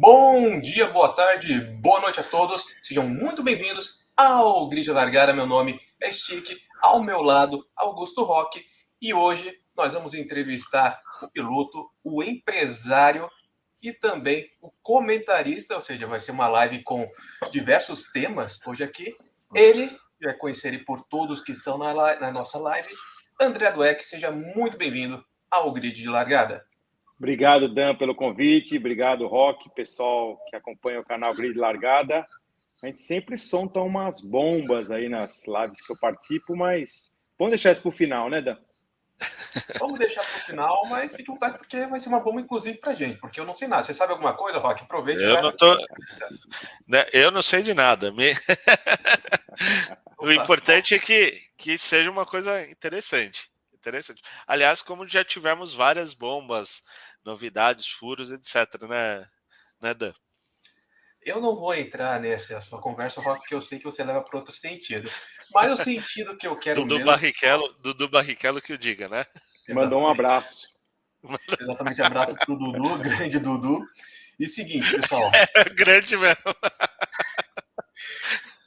Bom dia, boa tarde, boa noite a todos. Sejam muito bem-vindos ao Grid Largada. Meu nome é Stick, ao meu lado, Augusto Roque. E hoje nós vamos entrevistar o piloto, o empresário e também o comentarista, ou seja, vai ser uma live com diversos temas hoje aqui. Ele, já conhecer ele por todos que estão na nossa live, André Dweck. Seja muito bem-vindo ao Grid de Largada. Obrigado, Dan, pelo convite. Obrigado, Roque, pessoal que acompanha o canal Grid Largada. A gente sempre solta umas bombas aí nas lives que eu participo, mas vamos deixar isso para o final, né, Dan? Vamos deixar para o final, mas fique à vontade, porque vai ser uma bomba, inclusive, para a gente, porque eu não sei nada. Você sabe alguma coisa, Roque? Aproveite e Eu vai. não tô... Eu não sei de nada. O importante é que seja uma coisa interessante. Aliás, como já tivemos várias bombas, novidades, furos, etc, né, Dan? Eu não vou entrar nessa sua conversa, Roque, porque eu sei que você leva para outro sentido. Mas o sentido que eu quero Dudu Barrichello que o diga, né? Mandou um abraço. Exatamente, abraço para o Dudu, grande Dudu. E seguinte, pessoal. Grande mesmo.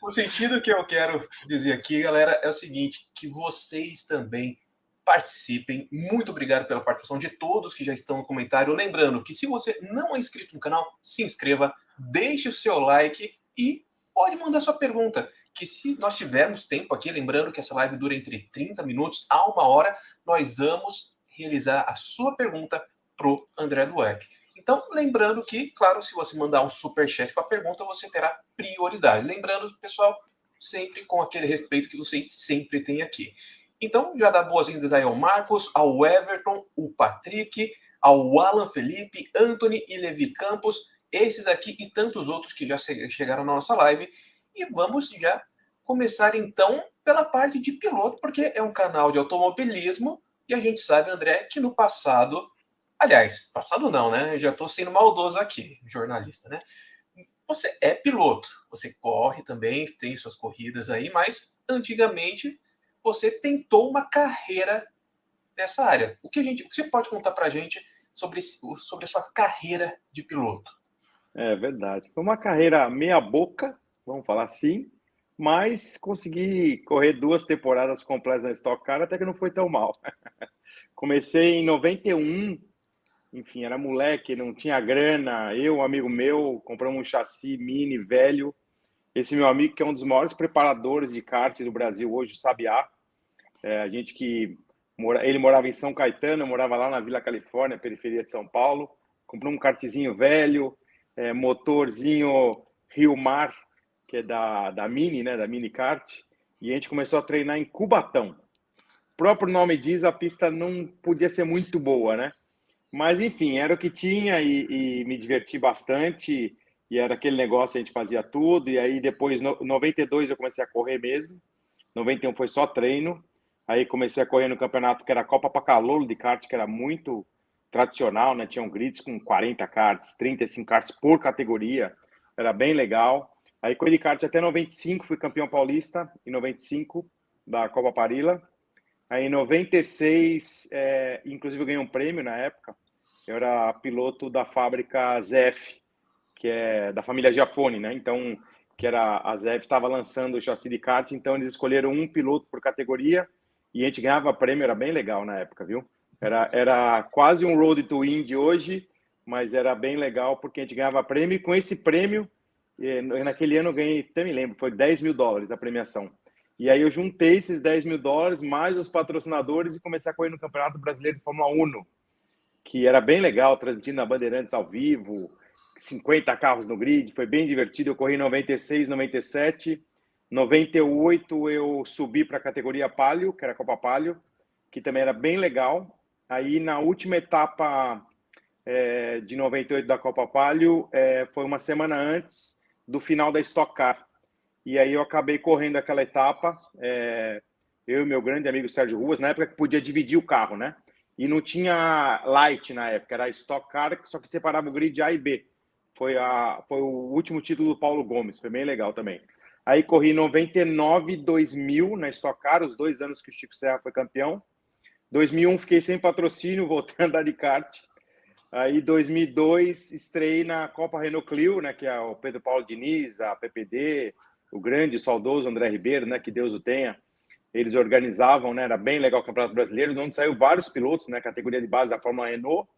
O sentido que eu quero dizer aqui, galera, é o seguinte, que vocês também participem. Muito obrigado pela participação de todos que já estão no comentário. Lembrando que se você não é inscrito no canal, se inscreva, deixe o seu like e pode mandar sua pergunta. Que se nós tivermos tempo aqui, lembrando que essa live dura entre 30 minutos a 1 hora, nós vamos realizar a sua pergunta pro André Dweck. Então, lembrando que, claro, se você mandar um superchat com a pergunta, você terá prioridade. Lembrando, pessoal, sempre com aquele respeito que vocês sempre têm aqui. Então, já dá boas-vindas aí ao Marcos, ao Everton, o Patrick, ao Alan Felipe, Anthony e Levi Campos, esses aqui e tantos outros que já chegaram na nossa live. E vamos já começar, então, pela parte de piloto, porque é um canal de automobilismo e a gente sabe, André, que no passado... Aliás, passado não, né? Eu já estou sendo maldoso aqui, jornalista, né? Você é piloto, você corre também, tem suas corridas aí, mas antigamente você tentou uma carreira nessa área. O que você pode contar para a gente sobre a sua carreira de piloto? É verdade. Foi uma carreira meia boca, vamos falar assim, mas consegui correr 2 temporadas completas na Stock Car, até que não foi tão mal. Comecei em 91. Enfim, era moleque, não tinha grana. Eu, um amigo meu, compramos um chassi mini velho. Esse meu amigo, que é um dos maiores preparadores de kart do Brasil hoje, o Sabiá. A gente que ele morava em São Caetano, eu morava lá na Vila Califórnia, periferia de São Paulo. Comprou um kartzinho velho, motorzinho Rio Mar, que é da Mini, né, da Mini Kart. E a gente começou a treinar em Cubatão. O próprio nome diz, a pista não podia ser muito boa, né? Mas, enfim, era o que tinha e me diverti bastante. E era aquele negócio, a gente fazia tudo. E aí, depois, em 92, eu comecei a correr mesmo. 91 foi só treino. Aí comecei a correr no campeonato que era a Copa Pacalolo de kart, que era muito tradicional, né? Tinham grids com 40 karts, 35 karts por categoria. Era bem legal. Aí corri de kart até 95, fui campeão paulista em 95 da Copa Parila. Aí em 96, inclusive eu ganhei um prêmio na época. Eu era piloto da fábrica ZF, que é da família Giafone, né? Então, a ZF estava lançando o chassi de kart, então eles escolheram um piloto por categoria e a gente ganhava prêmio, era bem legal na época, viu? Era quase um Road to Win de hoje, mas era bem legal porque a gente ganhava prêmio e com esse prêmio, naquele ano eu ganhei, até me lembro, foi $10 mil a premiação. E aí eu juntei esses $10 mil, mais os patrocinadores e comecei a correr no Campeonato Brasileiro de Fórmula 1, que era bem legal, transmitindo na Bandeirantes ao vivo, 50 carros no grid, foi bem divertido. Eu corri em 96, 97, 98 eu subi para a categoria Palio, que era a Copa Palio, que também era bem legal. Aí na última etapa de 98 da Copa Palio, foi uma semana antes do final da Stock Car. E aí eu acabei correndo aquela etapa, eu e meu grande amigo Sérgio Ruas, na época que podia dividir o carro, né? E não tinha light na época, era Stock Car, só que separava o grid A e B. Foi o último título do Paulo Gomes, foi bem legal também. Aí corri 99, 2000 na Stock Car, os 2 anos que o Chico Serra foi campeão. 2001 fiquei sem patrocínio, voltei a andar de kart. Aí, em 2002, estrei na Copa Renault Clio, né, que é o Pedro Paulo Diniz, a PPD, o grande, o saudoso André Ribeiro, né, que Deus o tenha. Eles organizavam, né, era bem legal o Campeonato Brasileiro, onde saiu vários pilotos, né, categoria de base da Fórmula Renault,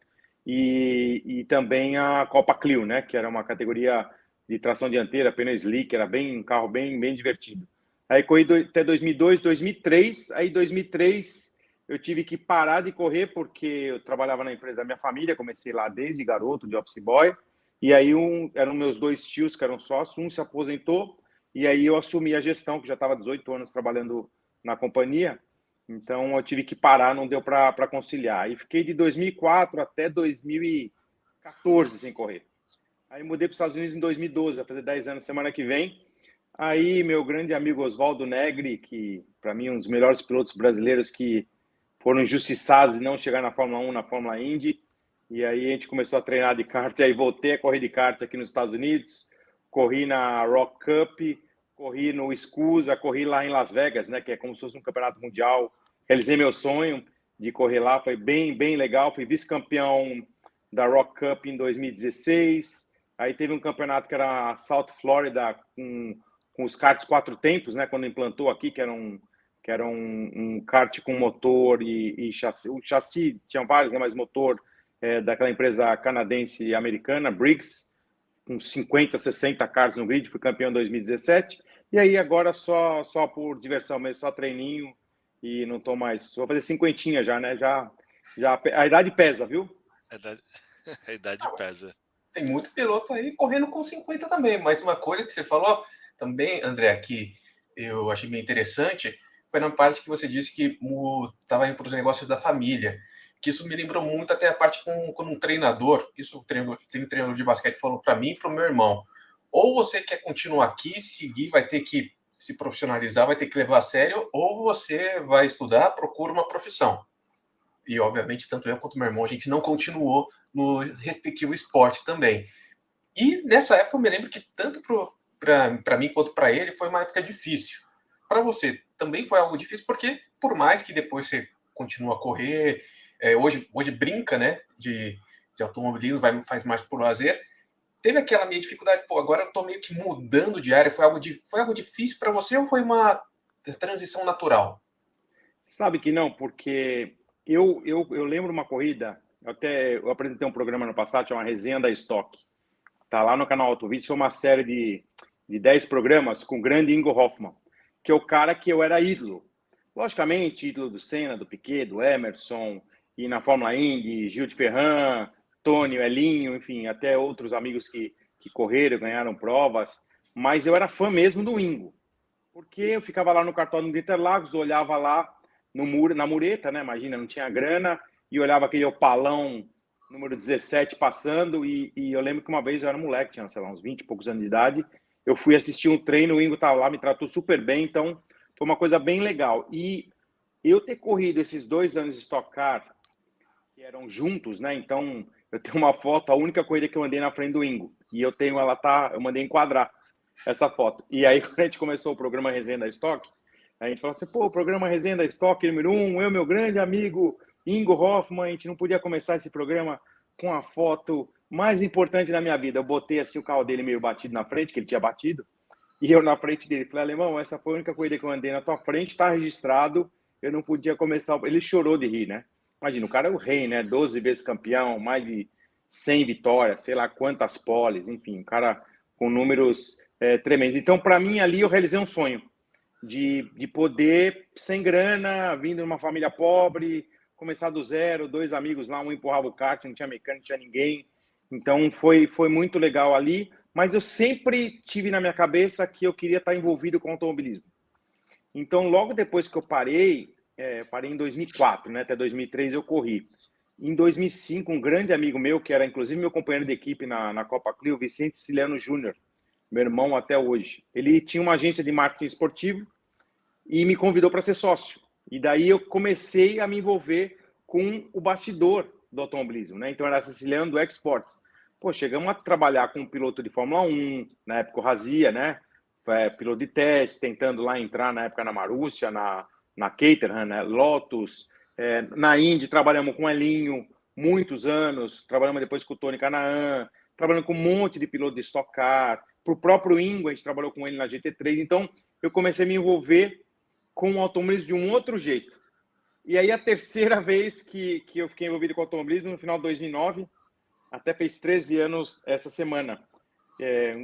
e também a Copa Clio, né, que era uma categoria de tração dianteira, pneu slick, era um carro bem divertido. Aí corri até 2002, 2003, aí 2003 eu tive que parar de correr porque eu trabalhava na empresa da minha família, comecei lá desde garoto, de office boy, e aí eram meus dois tios que eram sócios, um se aposentou, e aí eu assumi a gestão, que já estava 18 anos trabalhando na companhia, então eu tive que parar, não deu para conciliar. E fiquei de 2004 até 2014 sem correr. Aí mudei para os Estados Unidos em 2012, vai fazer 10 anos semana que vem. Aí meu grande amigo Oswaldo Negri, que para mim é um dos melhores pilotos brasileiros que foram injustiçados e não chegaram na Fórmula 1, na Fórmula Indy. E aí a gente começou a treinar de kart, aí voltei a correr de kart aqui nos Estados Unidos, corri na Rock Cup, corri no SCUSA, corri lá em Las Vegas, né, que é como se fosse um campeonato mundial. Realizei meu sonho de correr lá, foi bem legal. Fui vice-campeão da Rock Cup em 2016. Aí teve um campeonato que era South Florida com os karts 4 tempos, né, quando implantou aqui, que era um kart com motor e chassi. O chassi tinha vários, né, mas motor daquela empresa canadense e americana, Briggs, com 50, 60 karts no grid, fui campeão em 2017. E aí agora só por diversão mesmo, só treininho e não tô mais. Vou fazer cinquentinha já, né? Já a idade pesa, viu? A idade pesa. Tem muito piloto aí correndo com 50 também, mas uma coisa que você falou também, André, que eu achei bem interessante, foi na parte que você disse que estava indo para os negócios da família, que isso me lembrou muito até a parte com um treinador, isso tem um treinador de basquete falou para mim e para o meu irmão, ou você quer continuar aqui, seguir, vai ter que se profissionalizar, vai ter que levar a sério, ou você vai estudar, procura uma profissão. E, obviamente, tanto eu quanto meu irmão, a gente não continuou no respectivo esporte também. E, nessa época, eu me lembro que tanto para mim quanto para ele foi uma época difícil. Para você, também foi algo difícil, porque, por mais que depois você continue a correr, hoje brinca, né, de automobilismo, faz mais por lazer, teve aquela minha dificuldade, agora eu estou meio que mudando de área, foi algo difícil para você ou foi uma transição natural? Você sabe que não, porque eu lembro uma corrida, eu apresentei um programa no passado, chama Resenha da Stock. Tá lá no canal Autovídeo, foi uma série de 10 programas com o grande Ingo Hoffmann, que é o cara que eu era ídolo. Logicamente, ídolo do Senna, do Piquet, do Emerson, e na Fórmula Indy, Gil de Ferran, Tony, Elinho, enfim, até outros amigos que correram, ganharam provas. Mas eu era fã mesmo do Ingo, porque eu ficava lá no cartódromo de Interlagos, olhava lá na mureta, né? Imagina, não tinha grana, e olhava aquele opalão número 17 passando, e eu lembro que uma vez eu era moleque, tinha, sei lá, uns 20 e poucos anos de idade, eu fui assistir um treino, o Ingo estava lá, me tratou super bem, então foi uma coisa bem legal. E eu ter corrido esses 2 anos de Stock Car, que eram juntos, né? Então, eu tenho uma foto, a única corrida que eu andei na frente do Ingo, e eu tenho eu mandei enquadrar essa foto. E aí, quando a gente começou o programa Resenha da Stock, a gente falou assim, o programa Resenha da Stock número 1, eu, meu grande amigo Ingo Hoffmann, a gente não podia começar esse programa com a foto mais importante da minha vida. Eu botei assim o carro dele meio batido na frente, que ele tinha batido, e eu na frente dele. Falei, alemão, essa foi a única corrida que eu andei na tua frente, tá registrado, eu não podia começar. Ele chorou de rir, né? Imagina, o cara é o rei, né? 12 vezes campeão, mais de 100 vitórias, sei lá quantas poles, enfim, um cara com números tremendos. Então, para mim, ali eu realizei um sonho de poder, sem grana, vindo de uma família pobre, começar do zero, 2 amigos lá, um empurrava o kart, não tinha mecânico, não tinha ninguém. Então, foi muito legal ali, mas eu sempre tive na minha cabeça que eu queria estar envolvido com automobilismo. Então, logo depois que eu parei em 2004, né, até 2003 eu corri. Em 2005, um grande amigo meu, que era inclusive meu companheiro de equipe na Copa Clio, Vicente Siciliano Júnior, meu irmão até hoje, ele tinha uma agência de marketing esportivo e me convidou para ser sócio. E daí eu comecei a me envolver com o bastidor do automobilismo, né? Então era Siciliano do Exports. Pô, chegamos a trabalhar com um piloto de Fórmula 1, na época o Razia, né? Piloto de teste, tentando lá entrar na época na Marussia, na Caterham, né? Lotus. Na Indy trabalhamos com o Elinho, muitos anos, trabalhamos depois com o Tony Canaan, trabalhando com um monte de piloto de Stock Car, para o próprio Ingo, a gente trabalhou com ele na GT3, então eu comecei a me envolver com o automobilismo de um outro jeito. E aí a terceira vez que eu fiquei envolvido com o automobilismo, no final de 2009, até fez 13 anos essa semana.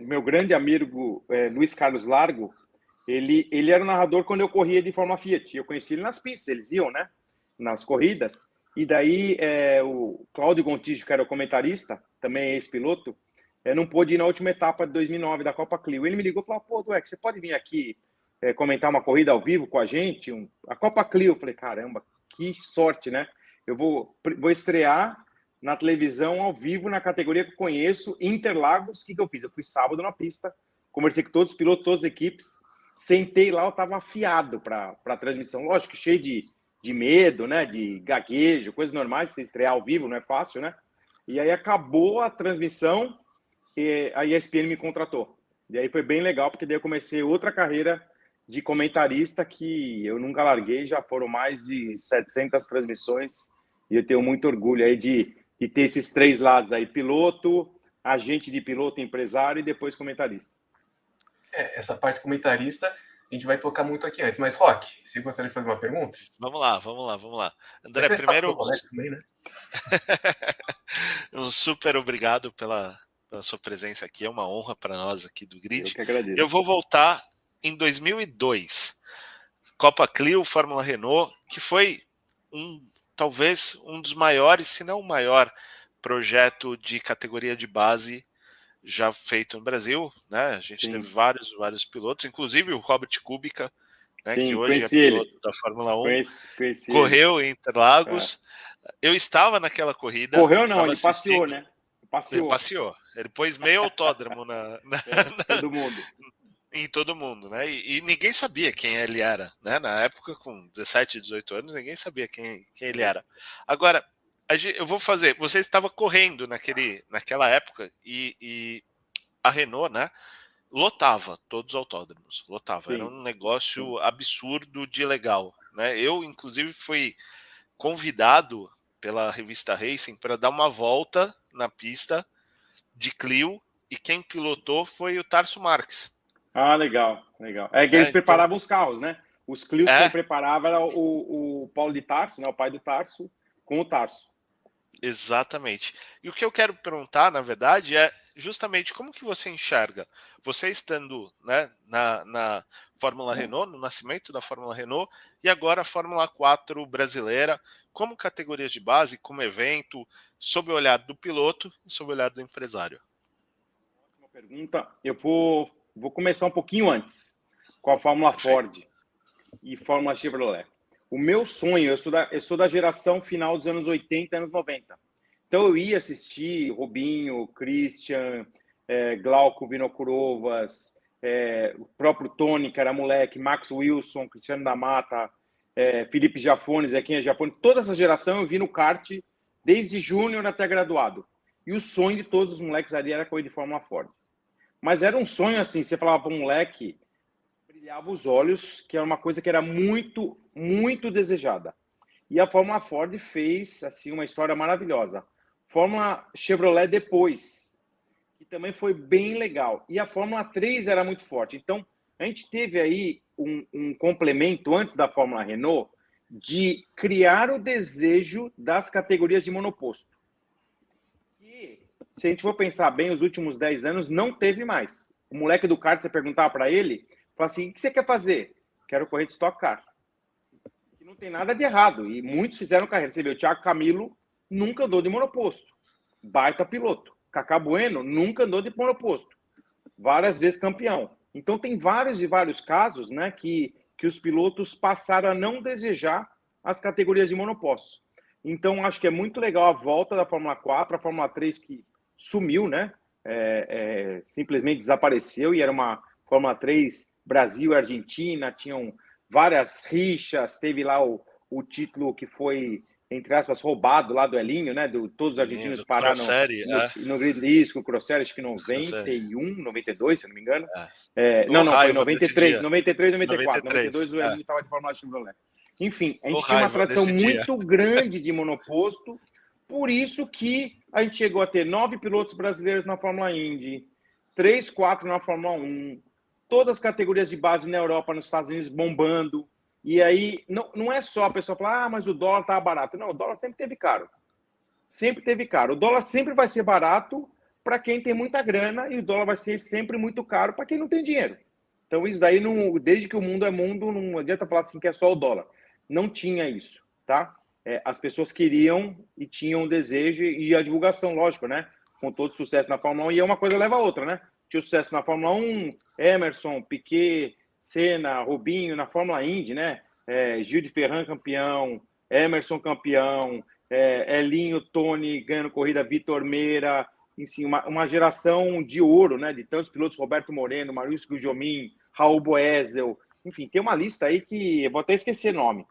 Meu grande amigo Luiz Carlos Largo, ele era o narrador quando eu corria de Fórmula Fiat. Eu conheci ele nas pistas, eles iam, né? Nas corridas. E daí o Cláudio Gontijo, que era o comentarista, também ex-piloto, não pôde ir na última etapa de 2009 da Copa Clio. Ele me ligou e falou, pô, Dweck, você pode vir aqui comentar uma corrida ao vivo com a gente? A Copa Clio. Eu falei, caramba, que sorte, né? Eu vou estrear na televisão ao vivo na categoria que eu conheço, Interlagos. O que eu fiz? Eu fui sábado na pista, conversei com todos os pilotos, todas as equipes, sentei lá, eu estava afiado para a transmissão. Lógico, cheio de medo, né? De gaguejo, coisas normais, se estrear ao vivo não é fácil, né? E aí acabou a transmissão e a ESPN me contratou. E aí foi bem legal, porque daí eu comecei outra carreira de comentarista que eu nunca larguei, já foram mais de 700 transmissões e eu tenho muito orgulho aí de ter esses três lados aí, piloto, agente de piloto, empresário e depois comentarista. Essa parte comentarista a gente vai tocar muito aqui antes, mas Rock, você gostaria de fazer uma pergunta? Vamos lá. André, primeiro... Também, né? Um super obrigado pela sua presença aqui, é uma honra para nós aqui do Grid. Eu que agradeço. Eu vou voltar em 2002, Copa Clio, Fórmula Renault, que foi talvez um dos maiores, se não o maior projeto de categoria de base já feito no Brasil, né? A gente teve vários pilotos, inclusive o Robert Kubica, né? Sim, que hoje é piloto da Fórmula 1, conheci correu em Interlagos. Eu estava naquela corrida. Correu não, ele passeou, né? Ele passeou. Ele pôs meio autódromo todo mundo. Em todo mundo, né? E ninguém sabia quem ele era, né? Na época, com 17, 18 anos, ninguém sabia quem ele era. Agora, eu vou fazer... Você estava correndo naquela época e a Renault, né? Lotava todos os autódromos. Lotava. Era um negócio absurdo de legal, né? Eu, inclusive, fui convidado pela revista Racing para dar uma volta na pista de Clio e quem pilotou foi o Tarso Marques. Ah, legal. É que eles preparavam os carros, né? Os Clios quem preparava era o Paulo de Tarso, né? O pai do Tarso, com o Tarso. Exatamente. E o que eu quero perguntar, na verdade, é justamente como que você enxerga, você estando, né, na Fórmula Renault, no nascimento da Fórmula Renault, e agora a Fórmula 4 brasileira, como categorias de base, como evento, sob o olhar do piloto e sob o olhar do empresário. Ótima pergunta. Eu vou começar um pouquinho antes, com a Fórmula Ford e Fórmula Chevrolet. O meu sonho, eu sou da geração final dos anos 80 e anos 90. Então eu ia assistir Rubinho, Christian, Glauco Vinokurovas, o próprio Tony, que era moleque, Max Wilson, Cristiano da Mata, Felipe Jafone, Zequinha Jafone. Toda essa geração eu vi no kart desde júnior até graduado. E o sonho de todos os moleques ali era correr de Fórmula Ford. Mas era um sonho assim, você falava para um moleque, brilhava os olhos, que era uma coisa que era muito, muito desejada. E a Fórmula Ford fez assim uma história maravilhosa. Fórmula Chevrolet depois, que também foi bem legal. E a Fórmula 3 era muito forte. Então, a gente teve aí um complemento antes da Fórmula Renault de criar o desejo das categorias de monoposto. E, se a gente for pensar bem, os últimos 10 anos não teve mais. O moleque do kart, você perguntava para ele, fala assim, o que você quer fazer? Quero correr de Stock Car. E não tem nada de errado. E muitos fizeram carreira. Você vê, o Thiago Camilo nunca andou de monoposto. Baita piloto. Cacá Bueno nunca andou de monoposto. Várias vezes campeão. Então tem vários e vários casos, né, que os pilotos passaram a não desejar as categorias de monoposto. Então acho que é muito legal a volta da Fórmula 4, a Fórmula 3 que sumiu, né? Simplesmente desapareceu e era uma Fórmula 3 Brasil e Argentina, tinham várias rixas, teve lá o título que foi, entre aspas, roubado lá do Elinho, né? Todos os argentinos pararam no grid disco, o Crossério, acho que 91, 92, se não me engano. Não, foi 93, 94. 92 o Elinho estava de Fórmula Chevrolet. Enfim, a gente tinha uma tradição muito grande de monoposto, Por isso que a gente chegou a ter 9 pilotos brasileiros na Fórmula Indy, 3, 4 na Fórmula 1, todas as categorias de base na Europa, nos Estados Unidos bombando. E aí, não é só a pessoa falar, mas o dólar tá barato. Não, o dólar sempre teve caro. Sempre teve caro. O dólar sempre vai ser barato para quem tem muita grana e o dólar vai ser sempre muito caro para quem não tem dinheiro. Então, isso daí, desde que o mundo é mundo, não adianta falar assim que é só o dólar. Não tinha isso, tá? As pessoas queriam e tinham o desejo e a divulgação, lógico, né? Com todo sucesso na Fórmula 1, e uma coisa leva a outra, né? Tinha sucesso na Fórmula 1, Emerson, Piquet, Senna, Rubinho, na Fórmula Indy, né? Gil de Ferran campeão, Emerson campeão, Elinho, Tony ganhando corrida, Vitor Meira, enfim, uma geração de ouro, né? De tantos pilotos, Roberto Moreno, Maurício Gugelmin, Raul Boesel, enfim, tem uma lista aí que eu vou até esquecer nome.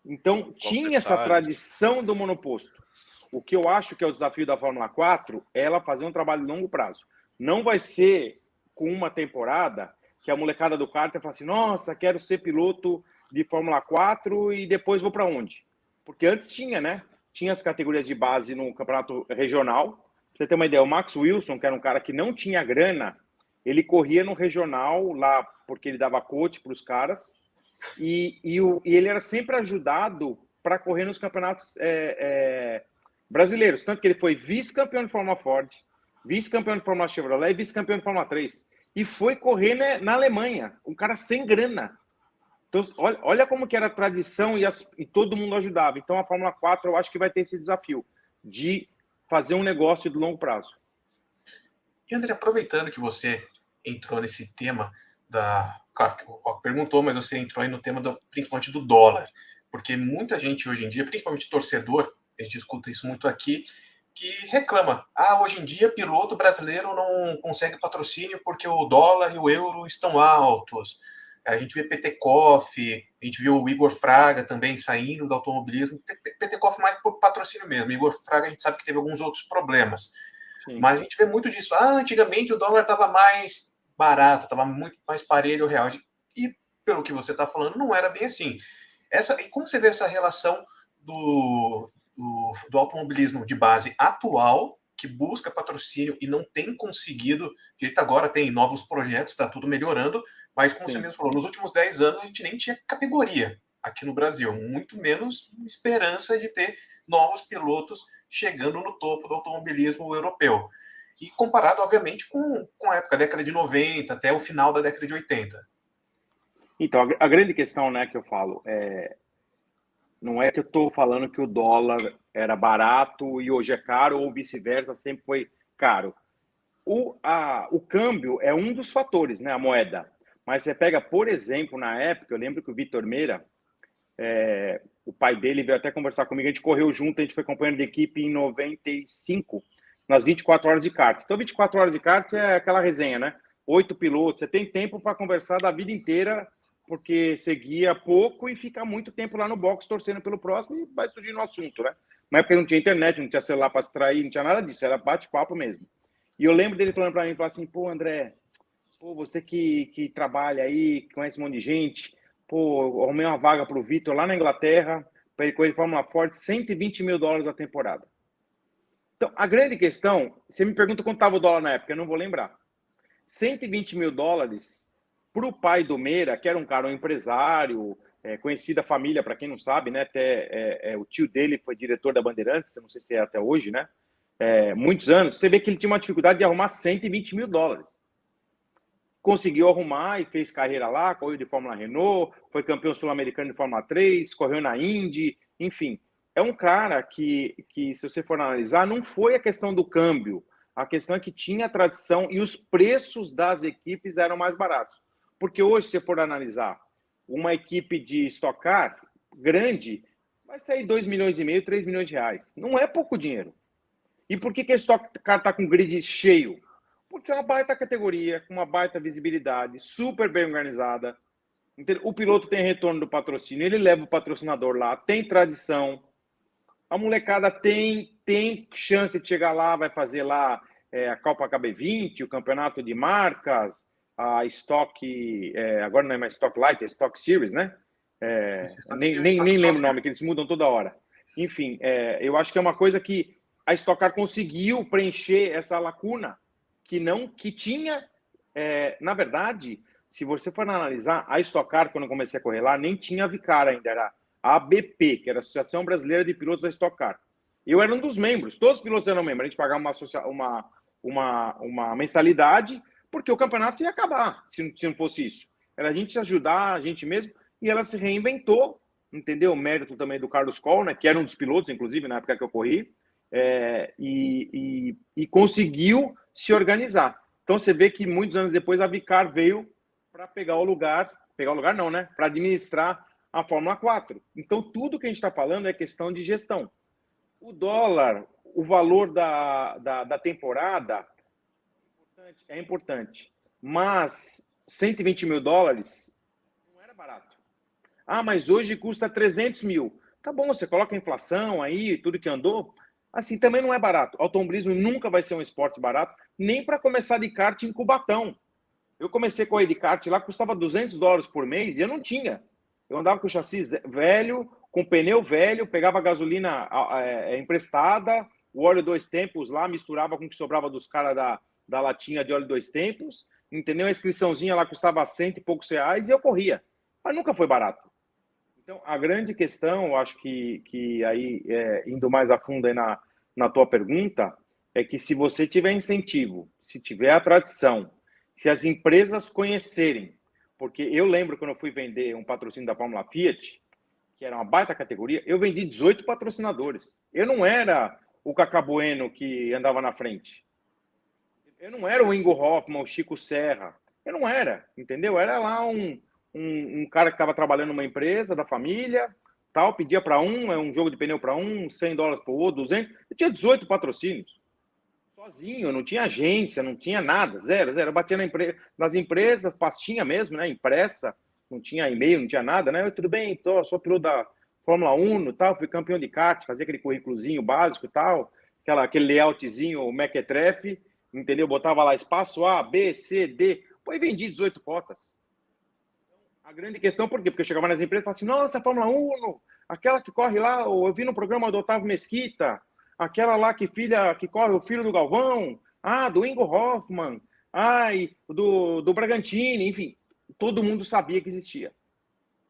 Então, tinha essa tradição do monoposto. O que eu acho que é o desafio da Fórmula 4 é ela fazer um trabalho de longo prazo. Não vai ser com uma temporada que a molecada do kart fala assim, nossa, quero ser piloto de Fórmula 4 e depois vou para onde? Porque antes tinha, né? Tinha as categorias de base no campeonato regional. Pra você ter uma ideia, o Max Wilson, que era um cara que não tinha grana, ele corria no regional lá porque ele dava coach para os caras e ele era sempre ajudado para correr nos campeonatos brasileiros. Tanto que ele foi vice-campeão de Fórmula Ford, vice-campeão de Fórmula Chevrolet e vice-campeão de Fórmula 3. E foi correr, né, na Alemanha, um cara sem grana. Então, olha como que era a tradição e todo mundo ajudava. Então, a Fórmula 4, eu acho que vai ter esse desafio de fazer um negócio de longo prazo. E, André, aproveitando que você entrou nesse tema Claro que o Rock perguntou, mas você entrou aí no tema principalmente do dólar. Porque muita gente hoje em dia, principalmente torcedor, a gente escuta isso muito aqui, que reclama. Hoje em dia, piloto brasileiro não consegue patrocínio porque o dólar e o euro estão altos. A gente vê Petekoff, a gente viu o Igor Fraga também saindo do automobilismo. Petekoff mais por patrocínio mesmo. Igor Fraga a gente sabe que teve alguns outros problemas. Sim. Mas a gente vê muito disso. Antigamente o dólar estava mais barato, estava muito mais parelho real. E pelo que você está falando, não era bem assim. E como você vê essa relação do automobilismo de base atual, que busca patrocínio e não tem conseguido, direito agora tem novos projetos, está tudo melhorando, mas como Sim. você mesmo falou, nos últimos 10 anos a gente nem tinha categoria aqui no Brasil, muito menos esperança de ter novos pilotos chegando no topo do automobilismo europeu. E comparado, obviamente, com a época, década de 90, até o final da década de 80. Então, a grande questão, né, que eu falo, não é que eu estou falando que o dólar era barato e hoje é caro, ou vice-versa, sempre foi caro. O câmbio é um dos fatores, né, a moeda. Mas você pega, por exemplo, na época, eu lembro que o Vitor Meira, o pai dele veio até conversar comigo, a gente correu junto, a gente foi companheiro de equipe em 95, nas 24 horas de kart. Então, 24 horas de kart é aquela resenha, né? 8 pilotos, você tem tempo para conversar da vida inteira, porque você guia pouco e fica muito tempo lá no box torcendo pelo próximo e vai surgir no assunto, né? Na época não tinha internet, não tinha celular para extrair, não tinha nada disso, era bate-papo mesmo. E eu lembro dele falando para mim, falando assim, pô, André, você que trabalha aí, conhece um monte de gente, eu arrumei uma vaga para o Vitor lá na Inglaterra, para ele correr de Fórmula Ford, $120 mil a temporada. Então, a grande questão, você me pergunta quanto estava o dólar na época, eu não vou lembrar. $120 mil para o pai do Meira, que era um cara, um empresário, conhecida família, para quem não sabe, né? Até o tio dele foi diretor da Bandeirantes, não sei se é até hoje, né? Muitos anos. Você vê que ele tinha uma dificuldade de arrumar $120 mil. Conseguiu arrumar e fez carreira lá, correu de Fórmula Renault, foi campeão sul-americano de Fórmula 3, correu na Indy, enfim. É um cara que, se você for analisar, não foi a questão do câmbio. A questão é que tinha tradição e os preços das equipes eram mais baratos. Porque hoje, se você for analisar, uma equipe de Stock Car grande vai sair 2,5 milhões, 3 milhões de reais. Não é pouco dinheiro. E por que a Stock Car está com grid cheio? Porque é uma baita categoria, com uma baita visibilidade, super bem organizada. O piloto tem retorno do patrocínio, ele leva o patrocinador lá, tem tradição. A molecada tem chance de chegar lá, vai fazer lá a Copa KB20, o campeonato de marcas, a Stock, agora não é mais Stock Light, é Stock Series, né? Nem lembro o nome, que eles mudam toda hora. Enfim, eu acho que é uma coisa que a Stock Car conseguiu preencher essa lacuna que tinha, na verdade, se você for analisar, a Stock Car, quando eu comecei a correr lá, nem tinha a Vicar ainda, era a ABP, que era a Associação Brasileira de Pilotos da Stock Car. Eu era um dos membros, todos os pilotos eram membros, a gente pagava uma mensalidade, porque o campeonato ia acabar, se não fosse isso. Era a gente ajudar a gente mesmo, e ela se reinventou, entendeu? O mérito também do Carlos Coll, né, que era um dos pilotos, inclusive, na época que eu corri, e conseguiu se organizar. Então você vê que muitos anos depois a Vicar veio para pegar o lugar não, né? Para administrar a Fórmula 4. Então tudo que a gente está falando é questão de gestão. O dólar, o valor da temporada é importante, mas 120 mil dólares não era barato. Ah, mas hoje custa 300 mil. Tá bom, você coloca a inflação aí, tudo que andou, assim, também não é barato. Automobilismo nunca vai ser um esporte barato, nem para começar de kart em Cubatão. Eu comecei a correr de kart lá, custava 200 dólares por mês e eu não tinha. Eu andava com chassi velho, com pneu velho, pegava gasolina emprestada, o óleo 2 tempos lá, misturava com o que sobrava dos caras da latinha de óleo 2 tempos, entendeu? A inscriçãozinha lá custava 100 e poucos reais e eu corria. Mas nunca foi barato. Então, a grande questão, eu acho que aí, indo mais a fundo aí na tua pergunta, é que se você tiver incentivo, se tiver a tradição, se as empresas conhecerem, porque eu lembro quando eu fui vender um patrocínio da Fórmula Fiat, que era uma baita categoria, eu vendi 18 patrocinadores. Eu não era o Cacá Bueno que andava na frente. Eu não era o Ingo Hoffmann, o Chico Serra. Eu não era, entendeu? Era lá um cara que estava trabalhando numa empresa da família, tal, pedia para um jogo de pneu para um, 100 dólares para o outro, 200. Eu tinha 18 patrocínios. Sozinho, não tinha agência, não tinha nada, zero. Eu batia nas empresas, pastinha mesmo, né, impressa, não tinha e-mail, não tinha nada, né? Tudo bem, sou piloto da Fórmula 1, tal, fui campeão de kart, fazia aquele currículozinho básico, tal, aquele layoutzinho, o mequetrefe, entendeu? Botava lá espaço A, B, C, D, pô, e vendi 18 cotas. A grande questão, por quê? Porque eu chegava nas empresas e falava assim, nossa, a Fórmula 1, aquela que corre lá, eu vi no programa do Otávio Mesquita, aquela lá que corre o filho do Galvão, do Ingo Hoffmann, do Bragantini, enfim, todo mundo sabia que existia.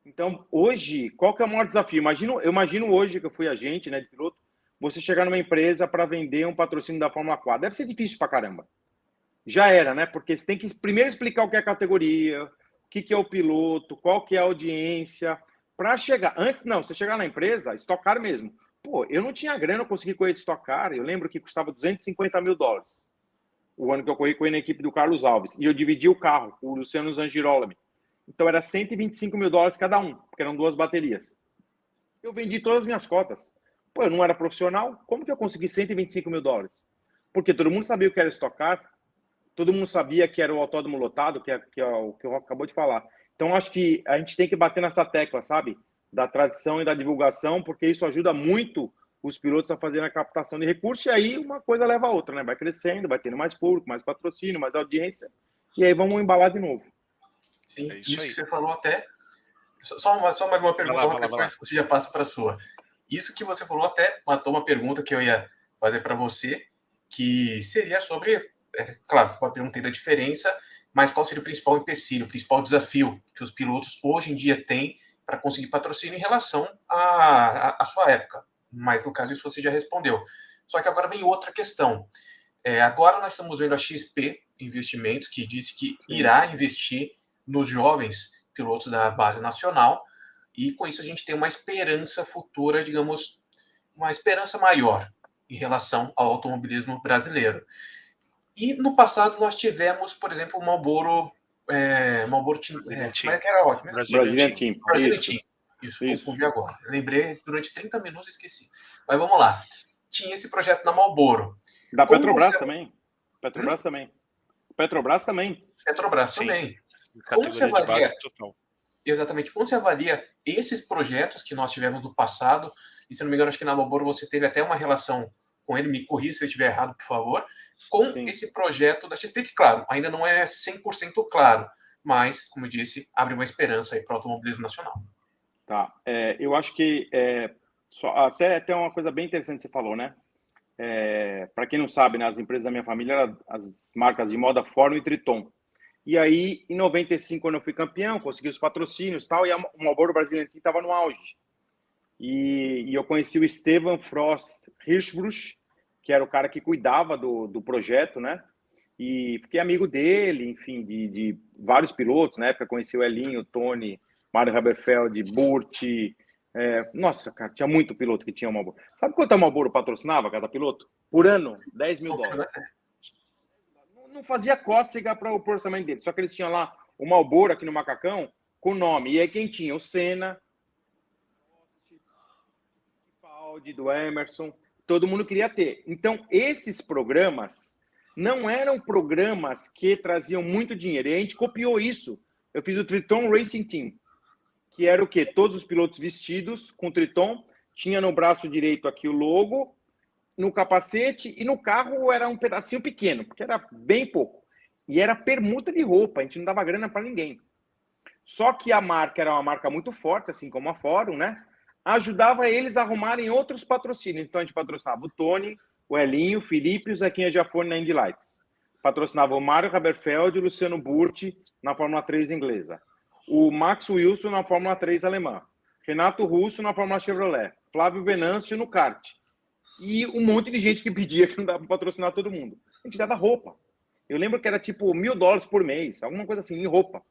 Então, hoje, qual que é o maior desafio? Eu imagino hoje que eu fui agente, né, de piloto, você chegar numa empresa para vender um patrocínio da Fórmula 4. Deve ser difícil pra caramba. Já era, né? Porque você tem que primeiro explicar o que é a categoria, o que é o piloto, qual que é a audiência, para chegar. Antes, não, você chegar na empresa, Stock Car mesmo. Pô, eu não tinha grana, eu consegui correr de Stock Car, eu lembro que custava 250 mil dólares. O ano que eu corri na equipe do Carlos Alves. E eu dividi o carro com o Luciano Zangirolami. Então era 125 mil dólares cada um, porque eram 2 baterias. Eu vendi todas as minhas cotas. Pô, eu não era profissional, como que eu consegui 125 mil dólares? Porque todo mundo sabia o que era Stock Car, todo mundo sabia que era o autódromo lotado, que é o que o Rock acabou de falar. Então, acho que a gente tem que bater nessa tecla, sabe? Da tradição e da divulgação, porque isso ajuda muito os pilotos a fazerem a captação de recursos, e aí uma coisa leva a outra, né? Vai crescendo, vai tendo mais público, mais patrocínio, mais audiência, e aí vamos embalar de novo. Sim, isso que você falou até... Só mais uma pergunta, Rock, depois você já passa para a sua. Isso que você falou até matou uma pergunta que eu ia fazer para você, que seria sobre... claro, uma pergunta da diferença, mas qual seria o principal empecilho, o principal desafio que os pilotos hoje em dia têm para conseguir patrocínio em relação à sua época? Mas no caso isso você já respondeu. Só que agora vem outra questão. Agora nós estamos vendo a XP Investimentos, que disse que irá investir nos jovens pilotos da base nacional, e com isso a gente tem uma esperança futura, digamos, uma esperança maior em relação ao automobilismo brasileiro. E no passado nós tivemos, por exemplo, o Marlboro Team. Como é que era ótimo? Brazilian Team. Isso, confundi agora. Eu lembrei durante 30 minutos e esqueci. Mas vamos lá. Tinha esse projeto na Marlboro. Da Petrobras também. Petrobras também. Petrobras também. Como você avalia? Exatamente. Como você avalia esses projetos que nós tivemos no passado? E se não me engano, acho que na Marlboro você teve até uma relação com ele. Me corrija se eu estiver errado, por favor. Com esse projeto da XP, que, claro, ainda não é 100% claro, mas, como eu disse, abre uma esperança aí para o automobilismo nacional. Tá. Eu acho que até uma coisa bem interessante que você falou, né? Para quem não sabe, né, as empresas da minha família eram as marcas de moda Fórum e Triton. E aí, em 95, quando eu fui campeão, consegui os patrocínios e tal, e o Marlboro Brasiliano estava no auge. E eu conheci o Esteban Frost Hirschbruch, que era o cara que cuidava do projeto, né? E fiquei amigo dele, enfim, de vários pilotos. Na época conheci o Elinho, o Tony, Mário Haberfeld, Burt. Nossa, cara, tinha muito piloto que tinha o Marlboro. Sabe quanto a Marlboro patrocinava cada piloto? Por ano, $10 mil. Não fazia cócega para o orçamento dele. Só que eles tinham lá o Marlboro aqui no macacão com o nome. E aí quem tinha? O Senna, do Emerson, todo mundo queria ter. Então, esses programas não eram programas que traziam muito dinheiro. E a gente copiou isso. Eu fiz o Triton Racing Team, que era o quê? Todos os pilotos vestidos com Triton, tinha no braço direito aqui o logo, no capacete, e no carro era um pedacinho pequeno, porque era bem pouco. E era permuta de roupa, a gente não dava grana para ninguém. Só que a marca era uma marca muito forte, assim como a Fórum, né? Ajudava eles a arrumarem outros patrocínios. Então a gente patrocinava o Tony, o Elinho, o Felipe e o Zequinha Giafone na Indy Lights. Patrocinava o Mário Haberfeld e o Luciano Burti na Fórmula 3 inglesa. O Max Wilson na Fórmula 3 alemã. Renato Russo na Fórmula Chevrolet. Flávio Venâncio no kart. E um monte de gente que pedia que não dava para patrocinar todo mundo. A gente dava roupa. Eu lembro que era tipo $1.000 por mês, alguma coisa assim, em roupa.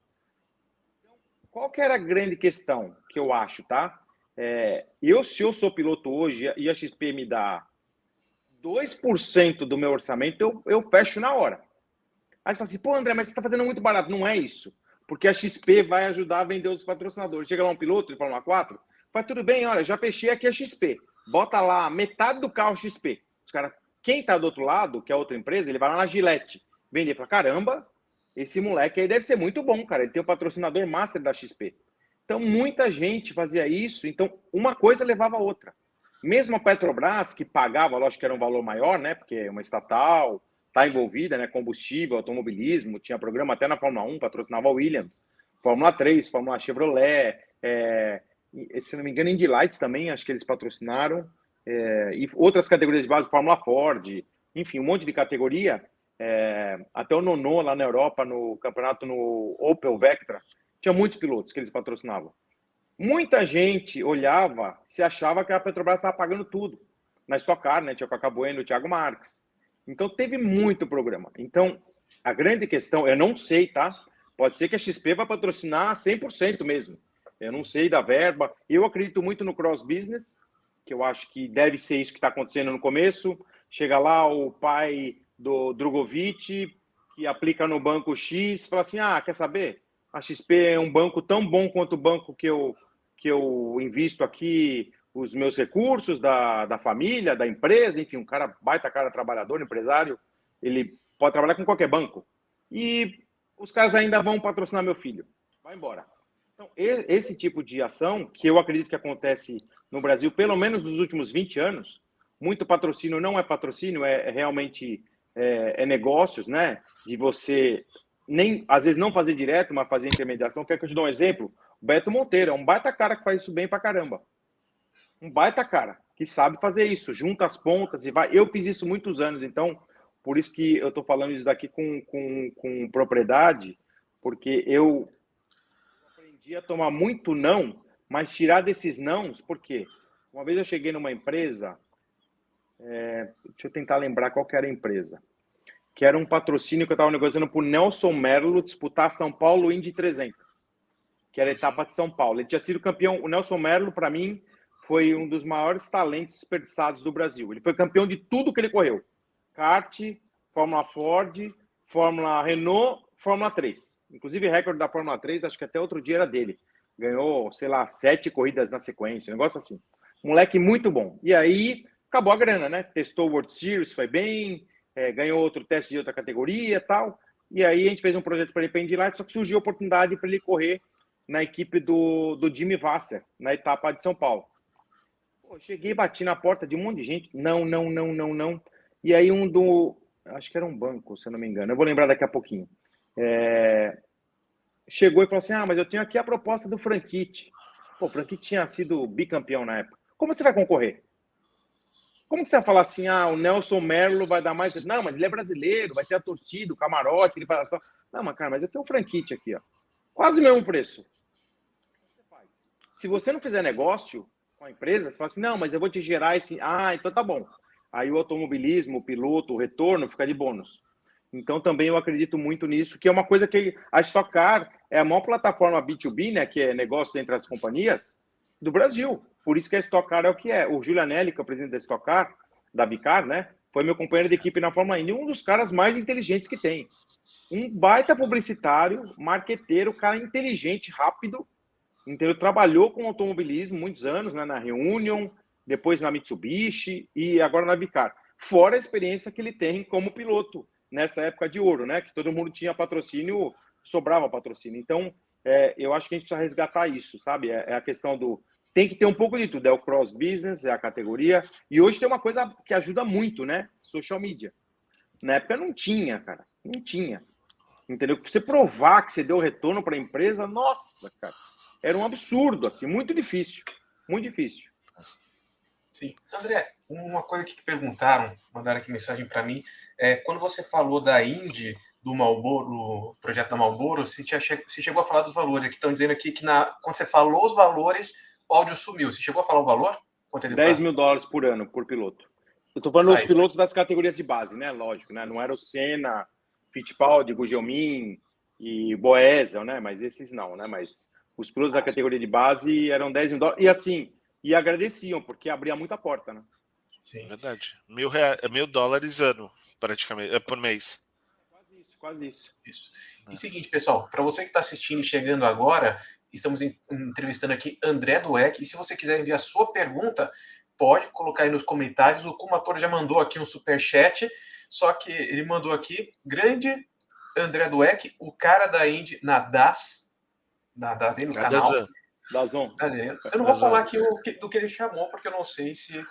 Qual que era a grande questão que eu acho, tá? Se eu sou piloto hoje e a XP me dá 2% do meu orçamento, eu fecho na hora. Aí você fala assim, pô, André, mas você está fazendo muito barato. Não é isso. Porque a XP vai ajudar a vender os patrocinadores. Chega lá um piloto de Fórmula 4, fala, tudo bem, olha, já fechei aqui a XP. Bota lá metade do carro XP. Os cara, quem está do outro lado, que é outra empresa, ele vai lá na Gillette, vende e fala, caramba, esse moleque aí deve ser muito bom, cara. Ele tem o patrocinador master da XP. Então, muita gente fazia isso. Então, uma coisa levava a outra. Mesmo a Petrobras, que pagava, lógico que era um valor maior, né? Porque é uma estatal, está envolvida, né? Combustível, automobilismo, tinha programa até na Fórmula 1, patrocinava a Williams. Fórmula 3, Fórmula Chevrolet, se não me engano, Indy Lights também, acho que eles patrocinaram. E outras categorias de base, Fórmula Ford, enfim, um monte de categoria. Até o Nonô, lá na Europa, no campeonato no Opel Vectra, tinha muitos pilotos que eles patrocinavam. Muita gente olhava, se achava que a Petrobras estava pagando tudo. Na Stock Car, né? Tinha o Cacá Bueno, o Thiago Marques. Então, teve muito programa. Então, a grande questão, eu não sei, tá? Pode ser que a XP vai patrocinar 100% mesmo. Eu não sei da verba. Eu acredito muito no cross business, que eu acho que deve ser isso que está acontecendo no começo. Chega lá o pai do Drogovic, que aplica no banco X, fala assim, quer saber? A XP é um banco tão bom quanto o banco que eu invisto aqui os meus recursos da família, da empresa, enfim, um cara baita cara trabalhador, empresário, ele pode trabalhar com qualquer banco. E os caras ainda vão patrocinar meu filho. Vai embora. Então, esse tipo de ação, que eu acredito que acontece no Brasil, pelo menos nos últimos 20 anos, muito patrocínio não é patrocínio, é realmente negócios, né? De você às vezes não fazer direto, mas fazer intermediação. Quer que eu te dê um exemplo? O Beto Monteiro é um baita cara que faz isso bem pra caramba. Um baita cara que sabe fazer isso, junta as pontas e vai. Eu fiz isso muitos anos, então por isso que eu tô falando isso daqui com propriedade, porque eu aprendi a tomar muito não, mas tirar desses nãos, por quê? Uma vez eu cheguei numa empresa, deixa eu tentar lembrar qual que era a empresa, que era um patrocínio que eu estava negociando para o Nelson Merlo disputar São Paulo Indy 300, que era a etapa de São Paulo. Ele tinha sido campeão. O Nelson Merlo, para mim, foi um dos maiores talentos desperdiçados do Brasil. Ele foi campeão de tudo que ele correu. Kart, Fórmula Ford, Fórmula Renault, Fórmula 3. Inclusive, o recorde da Fórmula 3, acho que até outro dia era dele. Ganhou, sei lá, 7 corridas na sequência, um negócio assim. Moleque muito bom. E aí, acabou a grana, né? Testou o World Series, foi bem... ganhou outro teste de outra categoria e tal. E aí a gente fez um projeto para ele para Indy Lights, só que surgiu a oportunidade para ele correr na equipe do Jimmy Vasser, na etapa de São Paulo. Pô, cheguei e bati na porta de um monte de gente. Não. E aí acho que era um banco, se eu não me engano. Eu vou lembrar daqui a pouquinho. Chegou e falou assim, mas eu tenho aqui a proposta do Franchitti. Pô, o Franchitti tinha sido bicampeão na época. Como você vai concorrer? como que você vai falar assim, o Nelson Merlo vai dar mais... Não, mas ele é brasileiro, vai ter a torcida, o camarote, ele faz ação. Não, mas cara, mas eu tenho um franquite aqui, ó. Quase o mesmo preço. Se você não fizer negócio com a empresa, você fala assim, não, mas eu vou te gerar esse... então tá bom. Aí o automobilismo, o piloto, o retorno fica de bônus. Então também eu acredito muito nisso, que é uma coisa que a Stock Car é a maior plataforma B2B, né, que é negócio entre as companhias, do Brasil. Por isso que a Stock Car é o que é. O Giulianelli, que é o presidente da Stock Car, da Bicar, né, foi meu companheiro de equipe na Fórmula 1, um dos caras mais inteligentes que tem. Um baita publicitário, marqueteiro, cara inteligente, rápido, entendeu? Trabalhou com automobilismo muitos anos, né, na Reunion, depois na Mitsubishi e agora na Bicar. Fora a experiência que ele tem como piloto nessa época de ouro, né? Que todo mundo tinha patrocínio, sobrava patrocínio. Então, eu acho que a gente precisa resgatar isso, sabe? É a questão do... Tem que ter um pouco de tudo. É o cross business, é a categoria. E hoje tem uma coisa que ajuda muito, né? Social media. Na época não tinha, cara. Não tinha. Entendeu? Pra você provar que você deu retorno para a empresa, nossa, cara. Era um absurdo, assim. Muito difícil. Muito difícil. Sim. André, uma coisa que perguntaram, mandaram aqui mensagem para mim, quando você falou da Indy, do Marlboro, do projeto da Marlboro, você chegou a falar dos valores. Aqui estão dizendo aqui que quando você falou os valores, o áudio sumiu. Você chegou a falar o valor? Quanto ele $10 mil por ano, por piloto. Eu tô falando dos pilotos das categorias de base, né? Lógico, né? Não era o Senna, Fittipaldi, Gugelmin e Boesel, né? Mas esses não, né? Mas os pilotos da categoria de base eram $10 mil. E assim, e agradeciam, porque abria muita porta, né? Sim. Verdade. $1.000 ano, praticamente, por mês. Quase isso. E seguinte, pessoal, para você que está assistindo e chegando agora, estamos entrevistando aqui André Dweck, e se você quiser enviar sua pergunta, pode colocar aí nos comentários. O Kumator já mandou aqui um superchat, só que ele mandou aqui, grande André Dweck, o cara da Indy na DAS aí no canal. Dazon. Eu não vou falar aqui do que ele chamou, porque eu não sei se...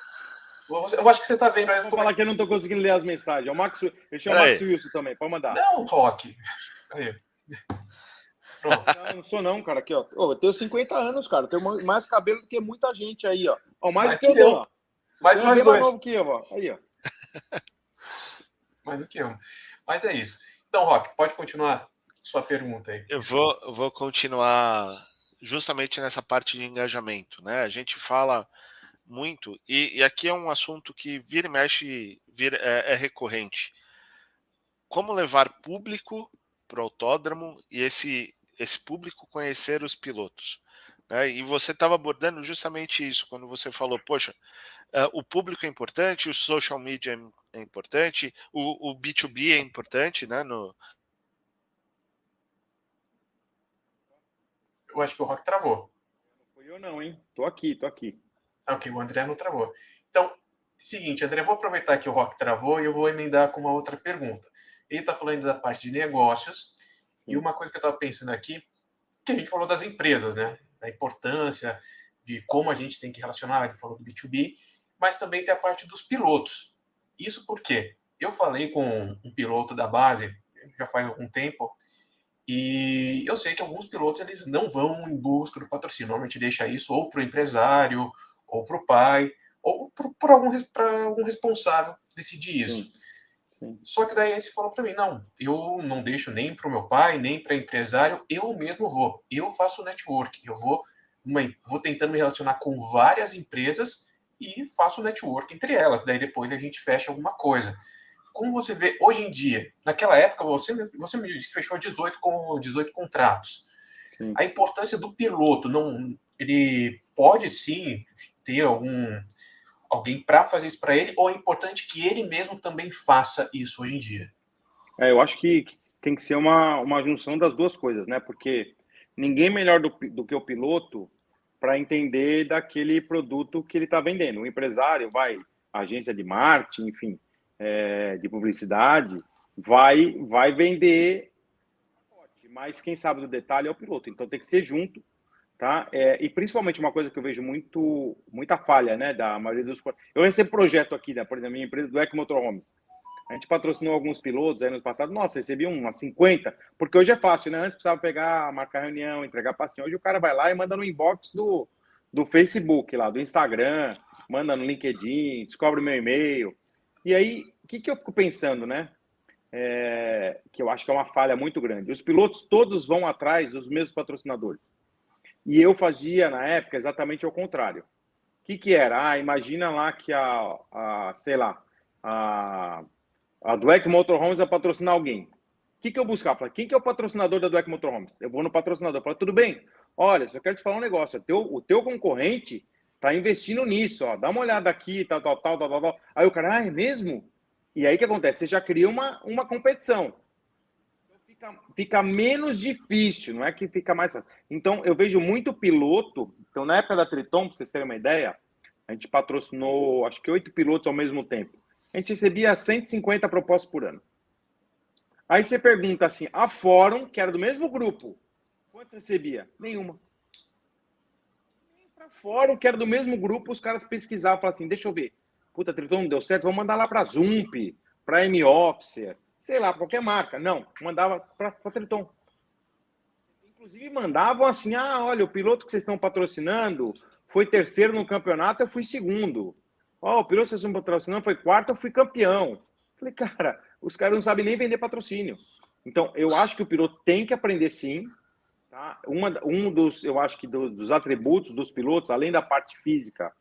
Eu acho que você tá vendo aí. Vou falar que eu não tô conseguindo ler as mensagens. Ele chama Max Wilson também, pode mandar. Não, Rock. Aí. Pronto. Não sou não, cara. Aqui, ó. Eu tenho 50 anos, cara. Eu tenho mais cabelo do que muita gente aí, ó. Mais do que eu, ó. Mais nós dois. Novo que eu, ó. Aí, ó. Mais do que eu. Mas é isso. Então, Rock, pode continuar sua pergunta aí. Eu vou continuar justamente nessa parte de engajamento, né? A gente fala muito, e aqui é um assunto que vira e mexe, é recorrente. Como levar público para o autódromo e esse público conhecer os pilotos, né? E você estava abordando justamente isso, quando você falou, poxa, o público é importante, o social media é importante, o B2B é importante, né? Eu acho que o Rock travou. Não fui eu não, hein? Tô aqui. Ok, o André não travou. Então, seguinte, André, eu vou aproveitar que o Rock travou e eu vou emendar com uma outra pergunta. Ele está falando da parte de negócios, e uma coisa que eu estava pensando aqui, que a gente falou das empresas, né? Da importância de como a gente tem que relacionar, ele falou do B2B, mas também tem a parte dos pilotos. Isso porque eu falei com um piloto da base, já faz algum tempo, e eu sei que alguns pilotos eles não vão em busca do patrocínio, normalmente deixa isso ou para o empresário, ou para o pai, ou para algum responsável decidir isso. Sim. Só que daí você falou para mim, não, eu não deixo nem para o meu pai, nem para empresário, eu mesmo vou. Eu faço network, eu vou tentando me relacionar com várias empresas e faço network entre elas. Daí depois a gente fecha alguma coisa. Como você vê hoje em dia, naquela época você me disse que fechou 18 contratos. Sim. A importância do piloto, ele pode sim ter alguém para fazer isso para ele, ou é importante que ele mesmo também faça isso hoje em dia? Eu acho que tem que ser uma junção das duas coisas, né? Porque ninguém melhor do que o piloto para entender daquele produto que ele está vendendo. O empresário agência de marketing, enfim, de publicidade, vai vender, mas quem sabe do detalhe é o piloto. Então tem que ser junto, tá? E principalmente uma coisa que eu vejo muita falha, né, da maioria dos... Eu recebo projeto aqui, né, por exemplo, minha empresa do Eco Motorhomes. A gente patrocinou alguns pilotos aí no passado. Nossa, recebi umas 50, porque hoje é fácil, né? Antes precisava pegar, marcar reunião, entregar pastinha. Hoje o cara vai lá e manda no inbox do Facebook, lá, do Instagram. manda no LinkedIn, descobre o meu e-mail. E aí, o que eu fico pensando, né? Que eu acho que é uma falha muito grande. Os pilotos todos vão atrás dos mesmos patrocinadores. E eu fazia, na época, exatamente ao contrário. O que era? Imagina lá que sei lá, a Dweck Motorhomes vai patrocinar alguém. O que eu buscava? Falei, quem que é o patrocinador da Dweck Motorhomes? Eu vou no patrocinador. Falei, tudo bem. Olha, só quero te falar um negócio. O teu concorrente está investindo nisso. Ó. Dá uma olhada aqui, tal. Aí o cara, é mesmo? E aí o que acontece? Você já cria uma competição. Fica menos difícil, não é que fica mais fácil. Então, eu vejo muito piloto. Então, na época da Triton, para vocês terem uma ideia, a gente patrocinou, acho que 8 pilotos ao mesmo tempo. A gente recebia 150 propostas por ano. Aí você pergunta assim, a Fórum, que era do mesmo grupo, quanto você recebia? Nenhuma. Para Fórum, que era do mesmo grupo, os caras pesquisavam, falavam assim, deixa eu ver. Puta, a Triton não deu certo, vamos mandar lá para Zump, para M-Officer, sei lá, qualquer marca. Não, mandava para Triton. Inclusive mandavam assim, olha, o piloto que vocês estão patrocinando foi terceiro no campeonato, eu fui segundo. O piloto que vocês estão patrocinando foi quarto, eu fui campeão. Falei, cara, os caras não sabem nem vender patrocínio. Então, eu acho que o piloto tem que aprender sim. Tá? Eu acho que dos atributos dos pilotos, além da parte física,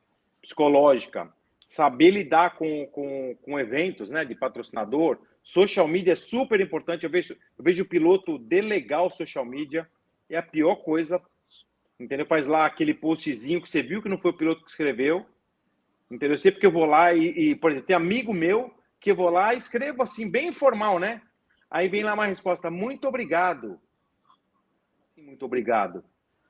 psicológica, saber lidar com eventos, né, de patrocinador, social media é super importante. Eu vejo o piloto delegar o social media, é a pior coisa, entendeu? Faz lá aquele postzinho que você viu que não foi o piloto que escreveu, entendeu? Sempre que eu vou lá por exemplo, tem amigo meu que eu vou lá e escrevo assim, bem informal, né? Aí vem lá uma resposta, muito obrigado. Assim, muito obrigado.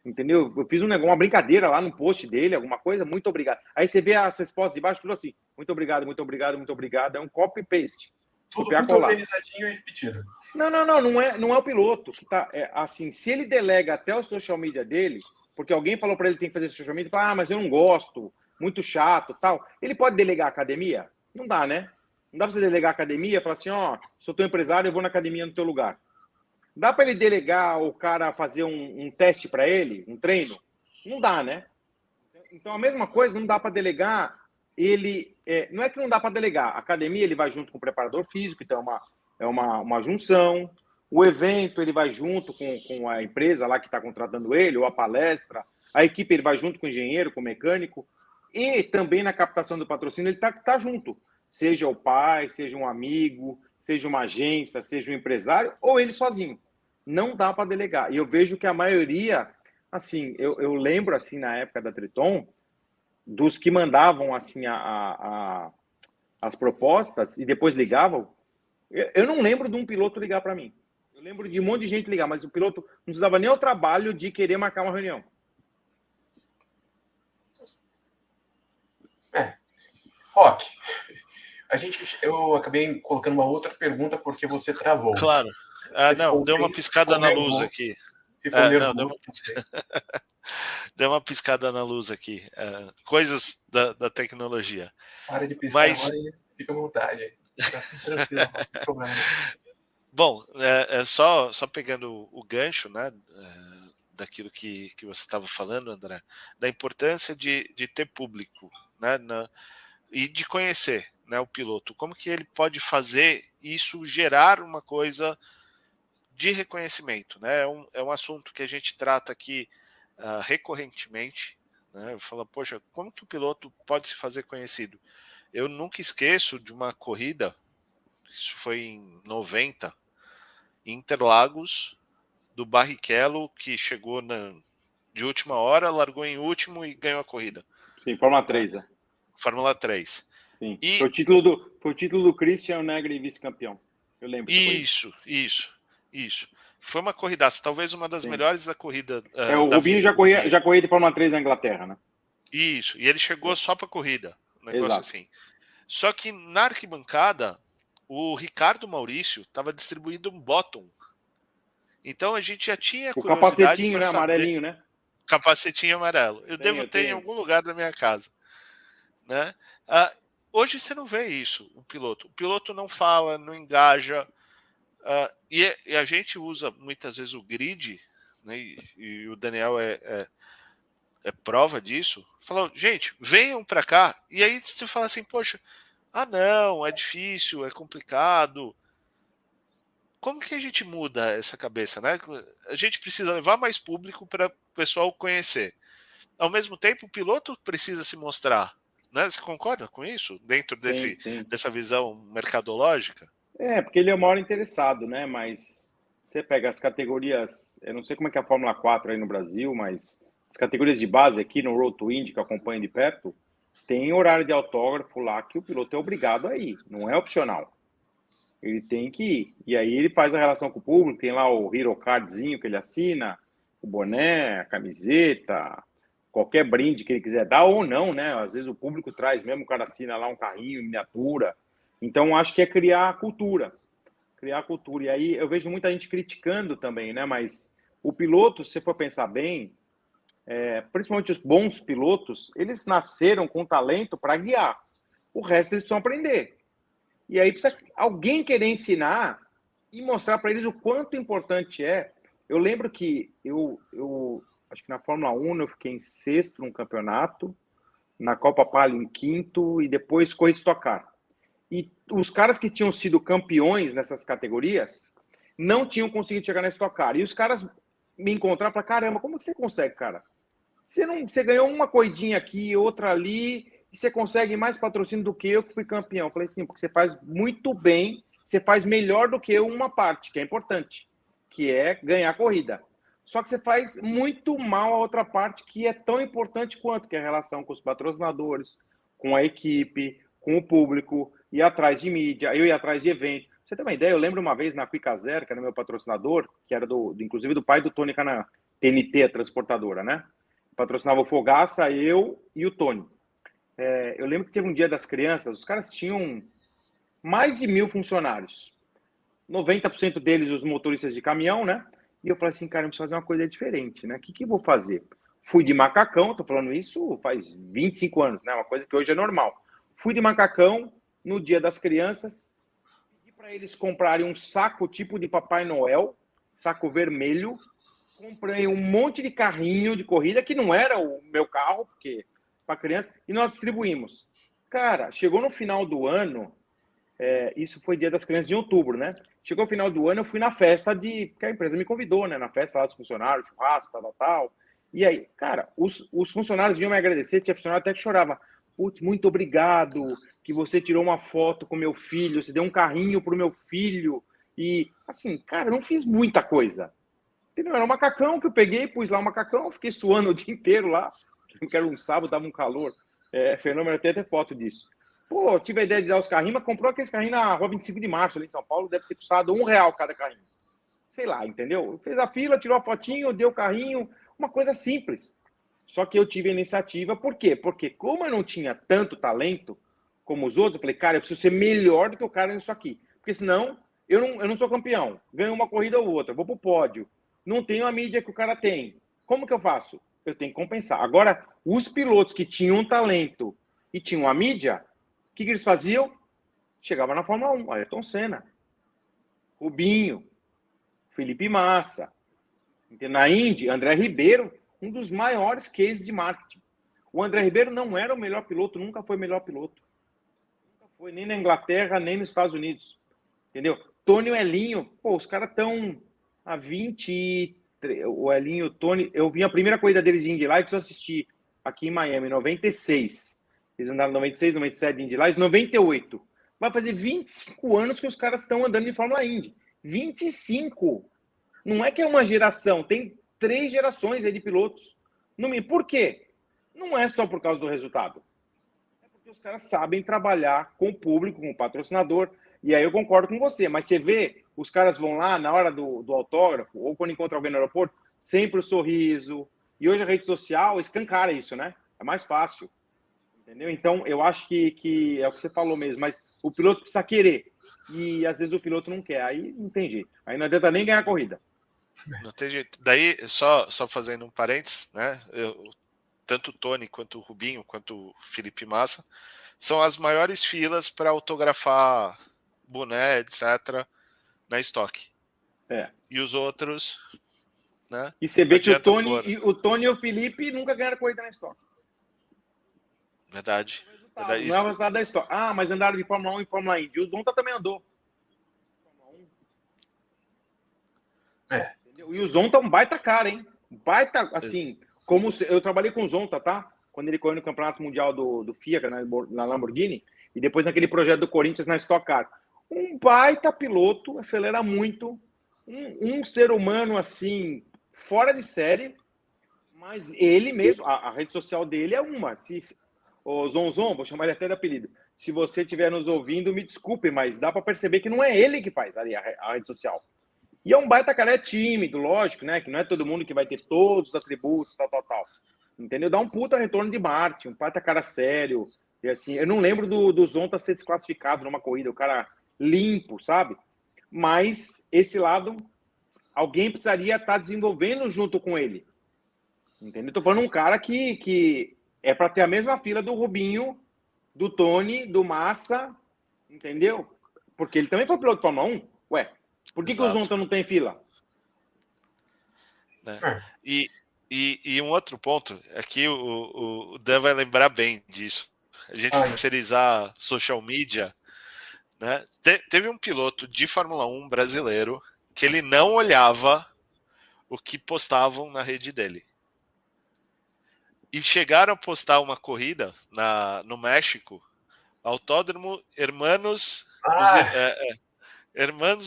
Entendeu? Eu fiz uma brincadeira lá no post dele, alguma coisa, muito obrigado. Aí você vê as respostas de baixo, tudo assim, muito obrigado, muito obrigado, muito obrigado. É um copy-paste. Tudo Copiar, muito colar. organizadinho e repetido. Não é o piloto que tá assim, se ele delega até o social media dele, porque alguém falou para ele que tem que fazer social media, fala, mas eu não gosto, muito chato, tal. Ele pode delegar a academia? Não dá, né? Não dá para você delegar a academia e falar assim, sou teu empresário, eu vou na academia no teu lugar. Dá para ele delegar o cara fazer um teste para ele, um treino? Não dá, né? Então a mesma coisa não dá para delegar ele. Não é que não dá para delegar. A academia ele vai junto com o preparador físico, então é uma junção. O evento ele vai junto com a empresa lá que está contratando ele, ou a palestra. A equipe ele vai junto com o engenheiro, com o mecânico. E também na captação do patrocínio ele tá junto. Seja o pai, seja um amigo, seja uma agência, seja um empresário, ou ele sozinho. Não dá para delegar. E eu vejo que a maioria, assim, eu lembro assim na época da Triton, dos que mandavam assim as propostas e depois ligavam. Eu não lembro de um piloto ligar para mim. Eu lembro de um monte de gente ligar, mas o piloto não se dava nem o trabalho de querer marcar uma reunião. Rock, eu acabei colocando uma outra pergunta porque você travou. Claro. Não, deu uma piscada na luz aqui. Ficou nervoso. Não, deu uma piscada na luz aqui. Coisas da tecnologia. Para de piscar agora e fica à vontade. Tá tranquilo, não tem problema. Bom, só pegando o gancho, né, daquilo que você estava falando, André, da importância de ter público, né, e de conhecer, né, o piloto. Como que ele pode fazer isso gerar uma coisa de reconhecimento, né? É um assunto que a gente trata aqui recorrentemente, né? Fala, poxa, como que o piloto pode se fazer conhecido? Eu nunca esqueço de uma corrida, isso foi em 90, em Interlagos, do Barrichello, que chegou de última hora, largou em último e ganhou a corrida. Sim, Fórmula 3, né? Fórmula 3. Sim. Foi o título do Christian Negri, vice-campeão. Eu lembro. Isso. Foi uma corridaça, talvez uma das melhores da corrida. O Rubinho já corria de Fórmula 3 na Inglaterra, né? Isso, e ele chegou só para corrida, um negócio Exato. assim. Só que na arquibancada, o Ricardo Maurício estava distribuindo um bottom. Então a gente já tinha o curiosidade. O capacetinho, né? Amarelinho, né? Capacetinho amarelo. Eu devo ter em algum lugar da minha casa. Né? Hoje você não vê isso, o piloto. O piloto não fala, não engaja. E a gente usa muitas vezes o grid, né? E o Daniel é prova disso, falou, gente, venham para cá. E aí você fala assim, poxa, não, é difícil, é complicado. Como que a gente muda essa cabeça, né? A gente precisa levar mais público para o pessoal conhecer. Ao mesmo tempo, o piloto precisa se mostrar. Né? Você concorda com isso? Dentro Sim, sim. dessa visão mercadológica? Porque ele é o maior interessado, né? Mas você pega as categorias, eu não sei como é que é a Fórmula 4 aí no Brasil, mas as categorias de base aqui no Road to Indy, que eu acompanho de perto, tem horário de autógrafo lá que o piloto é obrigado a ir, não é opcional. Ele tem que ir. E aí ele faz a relação com o público, tem lá o Hero Cardzinho que ele assina, o boné, a camiseta, qualquer brinde que ele quiser dar ou não, né? Às vezes o público traz mesmo, o cara assina lá um carrinho em miniatura. Então acho que é criar a cultura. Criar a cultura. E aí eu vejo muita gente criticando também, né? Mas o piloto, se você for pensar bem, principalmente os bons pilotos, eles nasceram com talento para guiar. O resto eles precisam aprender. E aí precisa alguém querer ensinar e mostrar para eles o quanto importante é. Eu lembro que eu acho que na Fórmula 1 eu fiquei em sexto no campeonato, na Copa Palio em quinto e depois corri de Stock Car. E os caras que tinham sido campeões nessas categorias não tinham conseguido chegar na Stock Car. E os caras me encontraram para caramba, como que você consegue, cara? Você ganhou uma corridinha aqui, outra ali, e você consegue mais patrocínio do que eu que fui campeão. Eu falei assim, porque você faz muito bem, você faz melhor do que uma parte, que é importante, que é ganhar a corrida. Só que você faz muito mal a outra parte, que é tão importante quanto, que é a relação com os patrocinadores, com a equipe, com o público, ir atrás de mídia, eu ir atrás de evento. Você tem uma ideia? Eu lembro uma vez na Quick Zero, que era meu patrocinador, que era inclusive do pai do Tony Canaan, TNT, a transportadora, né? Patrocinava o Fogaça, eu e o Tony. Eu lembro que teve um dia das crianças, os caras tinham mais de 1.000 funcionários. 90% deles os motoristas de caminhão, né? E eu falei assim, cara, eu preciso fazer uma coisa diferente, né? O que eu vou fazer? Fui de macacão, tô falando isso faz 25 anos, né? Uma coisa que hoje é normal. Fui de macacão no dia das crianças, pedi para eles comprarem um saco tipo de Papai Noel, saco vermelho, comprei um monte de carrinho de corrida, que não era o meu carro, porque para criança, e nós distribuímos. Cara, chegou no final do ano, isso foi Dia das Crianças em outubro, né? Chegou no final do ano, eu fui na festa que a empresa me convidou, né? Na festa lá dos funcionários, churrasco, tal. E aí, cara, os funcionários vinham me agradecer, tinha funcionário até que chorava. Putz, muito obrigado que você tirou uma foto com meu filho, você deu um carrinho pro meu filho. E, assim, cara, eu não fiz muita coisa. Era um macacão que eu peguei, pus lá um macacão, fiquei suando o dia inteiro lá, que era um sábado, dava um calor. Fenômeno, até foto disso. Pô, tive a ideia de dar os carrinhos, mas comprou aqueles carrinhos na rua 25 de março, ali em São Paulo, deve ter custado R$1 cada carrinho. Sei lá, entendeu? Fez a fila, tirou a fotinho, deu o carrinho, uma coisa simples. Só que eu tive a iniciativa, por quê? Porque como eu não tinha tanto talento como os outros, eu falei, cara, eu preciso ser melhor do que o cara nisso aqui. Porque senão, eu não sou campeão. Ganho uma corrida ou outra, vou pro pódio. Não tenho a mídia que o cara tem. Como que eu faço? Eu tenho que compensar. Agora, os pilotos que tinham talento e tinham a mídia, o que eles faziam? Chegava na Fórmula 1, Ayrton Senna, Rubinho, Felipe Massa. Na Indy, André Ribeiro, um dos maiores cases de marketing. O André Ribeiro não era o melhor piloto, nunca foi o melhor piloto. Nunca foi nem na Inglaterra, nem nos Estados Unidos. Entendeu? Tony e o Elinho, pô, os caras estão há 20. O Elinho e o Tony, eu vi a primeira corrida deles de Indy Lights, eu assisti aqui em Miami, em 96. Eles andaram em 96, 97 de Indy Lights, 98. Vai fazer 25 anos que os caras estão andando de Fórmula Indy. 25! Não é que é uma geração, tem 3 gerações aí de pilotos. Por quê? Não é só por causa do resultado. É porque os caras sabem trabalhar com o público, com o patrocinador. E aí eu concordo com você, mas você vê, os caras vão lá na hora do autógrafo, ou quando encontra alguém no aeroporto, sempre o sorriso. E hoje a rede social escancara isso, né? É mais fácil. Entendeu? Então, eu acho que é o que você falou mesmo, mas o piloto precisa querer. E às vezes o piloto não quer, aí não tem jeito. Aí não adianta nem ganhar a corrida. Não tem jeito. Daí, só fazendo um parênteses, né? Tanto o Tony, quanto o Rubinho, quanto o Felipe Massa, são as maiores filas para autografar boné, etc., na estoque. E os outros né? E você vê que Adianta o Tony e o Felipe nunca ganharam corrida na história. Verdade. Não é o resultado da história. Ah, mas andaram de Fórmula 1 e Fórmula Indy. O Zonta também andou. É. E o Zonta é um baita cara, hein? Baita, assim, como eu trabalhei com o Zonta, tá? Quando ele correu no Campeonato Mundial do FIA, na Lamborghini, e depois naquele projeto do Corinthians na Stock Car. Um baita piloto, acelera muito, um ser humano, assim, fora de série, mas ele mesmo, a rede social dele é uma. Ô, Zonzon, vou chamar ele até de apelido. Se você estiver nos ouvindo, me desculpe, mas dá para perceber que não é ele que faz ali a rede social. E é um baita cara, é tímido, lógico, né? Que não é todo mundo que vai ter todos os atributos, tal. Entendeu? Dá um puta retorno de marketing, um baita cara sério. E assim, eu não lembro do Zonta ser desclassificado numa corrida, o cara limpo, sabe? Mas esse lado, alguém precisaria estar desenvolvendo junto com ele. Entendeu? Tô falando um cara que é para ter a mesma fila do Rubinho, do Tony, do Massa, entendeu? Porque ele também foi piloto de Fórmula 1. Ué, por que o Zonta não tem fila? Né? E um outro ponto, aqui o Dan vai lembrar bem disso. A gente terceirizar social media, né? Teve um piloto de Fórmula 1 brasileiro que ele não olhava o que postavam na rede dele. E chegaram a postar uma corrida no México, Autódromo Hermanos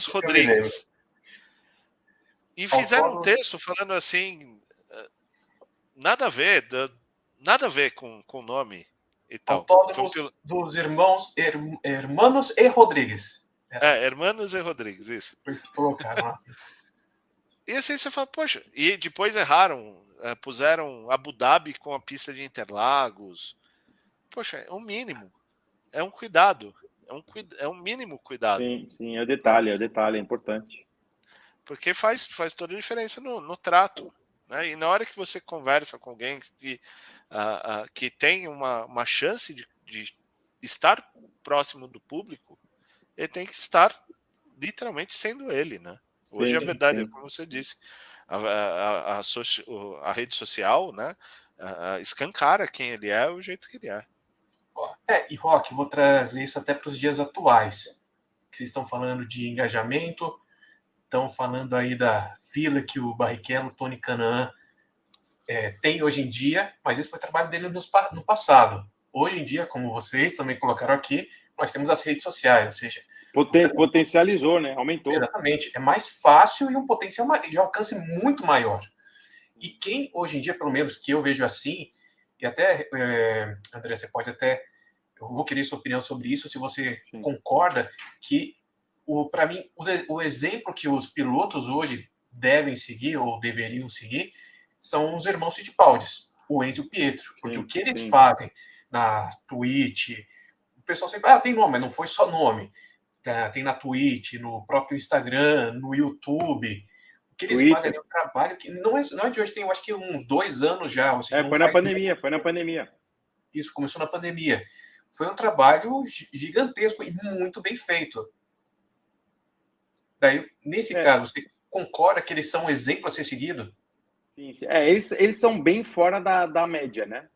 Rodrigues. E fizeram um texto falando assim, nada a ver com o nome e tal. Autódromos dos irmãos Hermanos e Rodrigues. Hermanos e Rodrigues, isso. Por isso que colocaram assim. E assim você fala, poxa, e depois erraram, puseram Abu Dhabi com a pista de Interlagos. Poxa, é um mínimo, é um cuidado, é um mínimo cuidado. Sim, é o detalhe, é importante. Porque faz toda a diferença no trato. Né? E na hora que você conversa com alguém que tem uma chance de estar próximo do público, ele tem que estar literalmente sendo ele, né? Hoje a verdade é como você disse, a rede social, né, escancara quem ele é, o jeito que ele é. E Rock, vou trazer isso até para os dias atuais, que vocês estão falando de engajamento, estão falando aí da fila que o Barrichello, Tony Kanaan tem hoje em dia, mas esse foi o trabalho dele no passado. Hoje em dia, como vocês também colocaram aqui, nós temos as redes sociais, ou seja... Potencializou, né? Aumentou. Exatamente. É mais fácil e um potencial de alcance muito maior. E quem, hoje em dia, pelo menos que eu vejo assim, e até, André, você pode até... Eu vou querer sua opinião sobre isso, se você concorda que, para mim, o exemplo que os pilotos hoje devem seguir, ou deveriam seguir, são os irmãos Fittipaldi, o Enzo e o Pietro. Porque o que eles fazem na Twitch, o pessoal sempre... tem nome, mas não foi só nome. Tem na Twitch, no próprio Instagram, no YouTube. O que eles fazem é um trabalho que não é de hoje, tem eu acho que uns 2 anos já. Ou seja, foi na pandemia. Isso, começou na pandemia. Foi um trabalho gigantesco e muito bem feito. Daí, nesse caso, você concorda que eles são um exemplo a ser seguido? Sim. Eles são bem fora da média, né?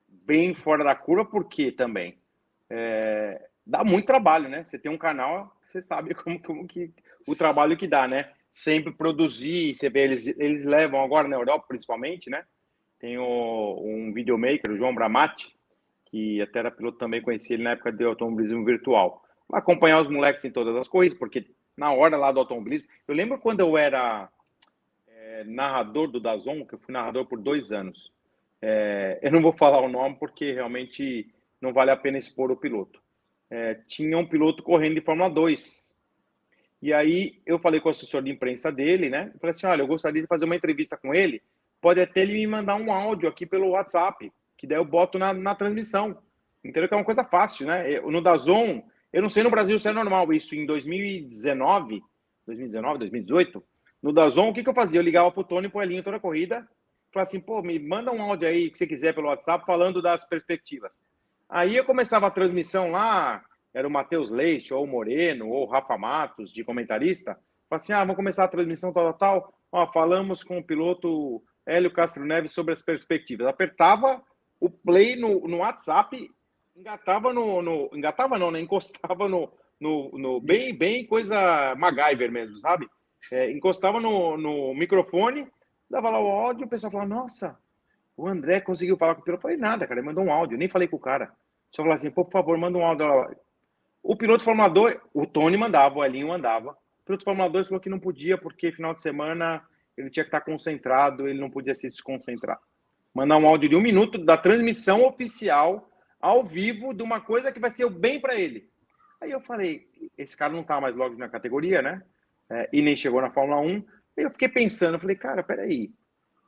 Bem fora da curva, porque também dá muito trabalho, né? Você tem um canal, você sabe como que o trabalho que dá, né? Sempre produzir, você vê, eles levam agora na Europa, principalmente, né? Tem um videomaker, o João Bramati, que até era piloto também, conheci ele na época do automobilismo virtual. Vai acompanhar os moleques em todas as corridas, porque na hora lá do automobilismo... Eu lembro quando eu era narrador do DAZN, que eu fui narrador por 2 anos. Eu não vou falar o nome, porque realmente não vale a pena expor o piloto. Tinha um piloto correndo de Fórmula 2. E aí eu falei com o assessor de imprensa dele, né? Eu falei assim, olha, eu gostaria de fazer uma entrevista com ele. Pode até ele me mandar um áudio aqui pelo WhatsApp, que daí eu boto na transmissão. Entendeu? Que é uma coisa fácil, né? No DAZN, eu não sei no Brasil se é normal isso, em 2019, 2018, no DAZN, o que eu fazia? Eu ligava pro Tony, pro Elinho toda a corrida, falava assim, pô, me manda um áudio aí, que você quiser, pelo WhatsApp, falando das perspectivas. Aí eu começava a transmissão lá, era o Matheus Leite, ou o Moreno, ou o Rafa Matos, de comentarista. Falei assim, vamos começar a transmissão tal. Ó, falamos com o piloto Hélio Castro Neves sobre as perspectivas. Apertava o play no WhatsApp, engatava engatava não, né? Encostava no bem coisa MacGyver mesmo, sabe? Encostava no microfone, dava lá o áudio, o pessoal falava, nossa, o André conseguiu falar com o piloto. Eu falei, nada, cara, ele mandou um áudio, eu nem falei com o cara. Só falava assim, por favor, manda um áudio lá. O piloto Fórmula 2, o Tony mandava, o Elinho mandava. O piloto Fórmula 2 falou que não podia, porque final de semana ele tinha que estar concentrado, ele não podia se desconcentrar. Mandar um áudio de 1 minuto da transmissão oficial, ao vivo, de uma coisa que vai ser o bem para ele. Aí eu falei, esse cara não está mais logo na categoria, né? E nem chegou na Fórmula 1. Aí eu fiquei pensando, eu falei, cara, peraí,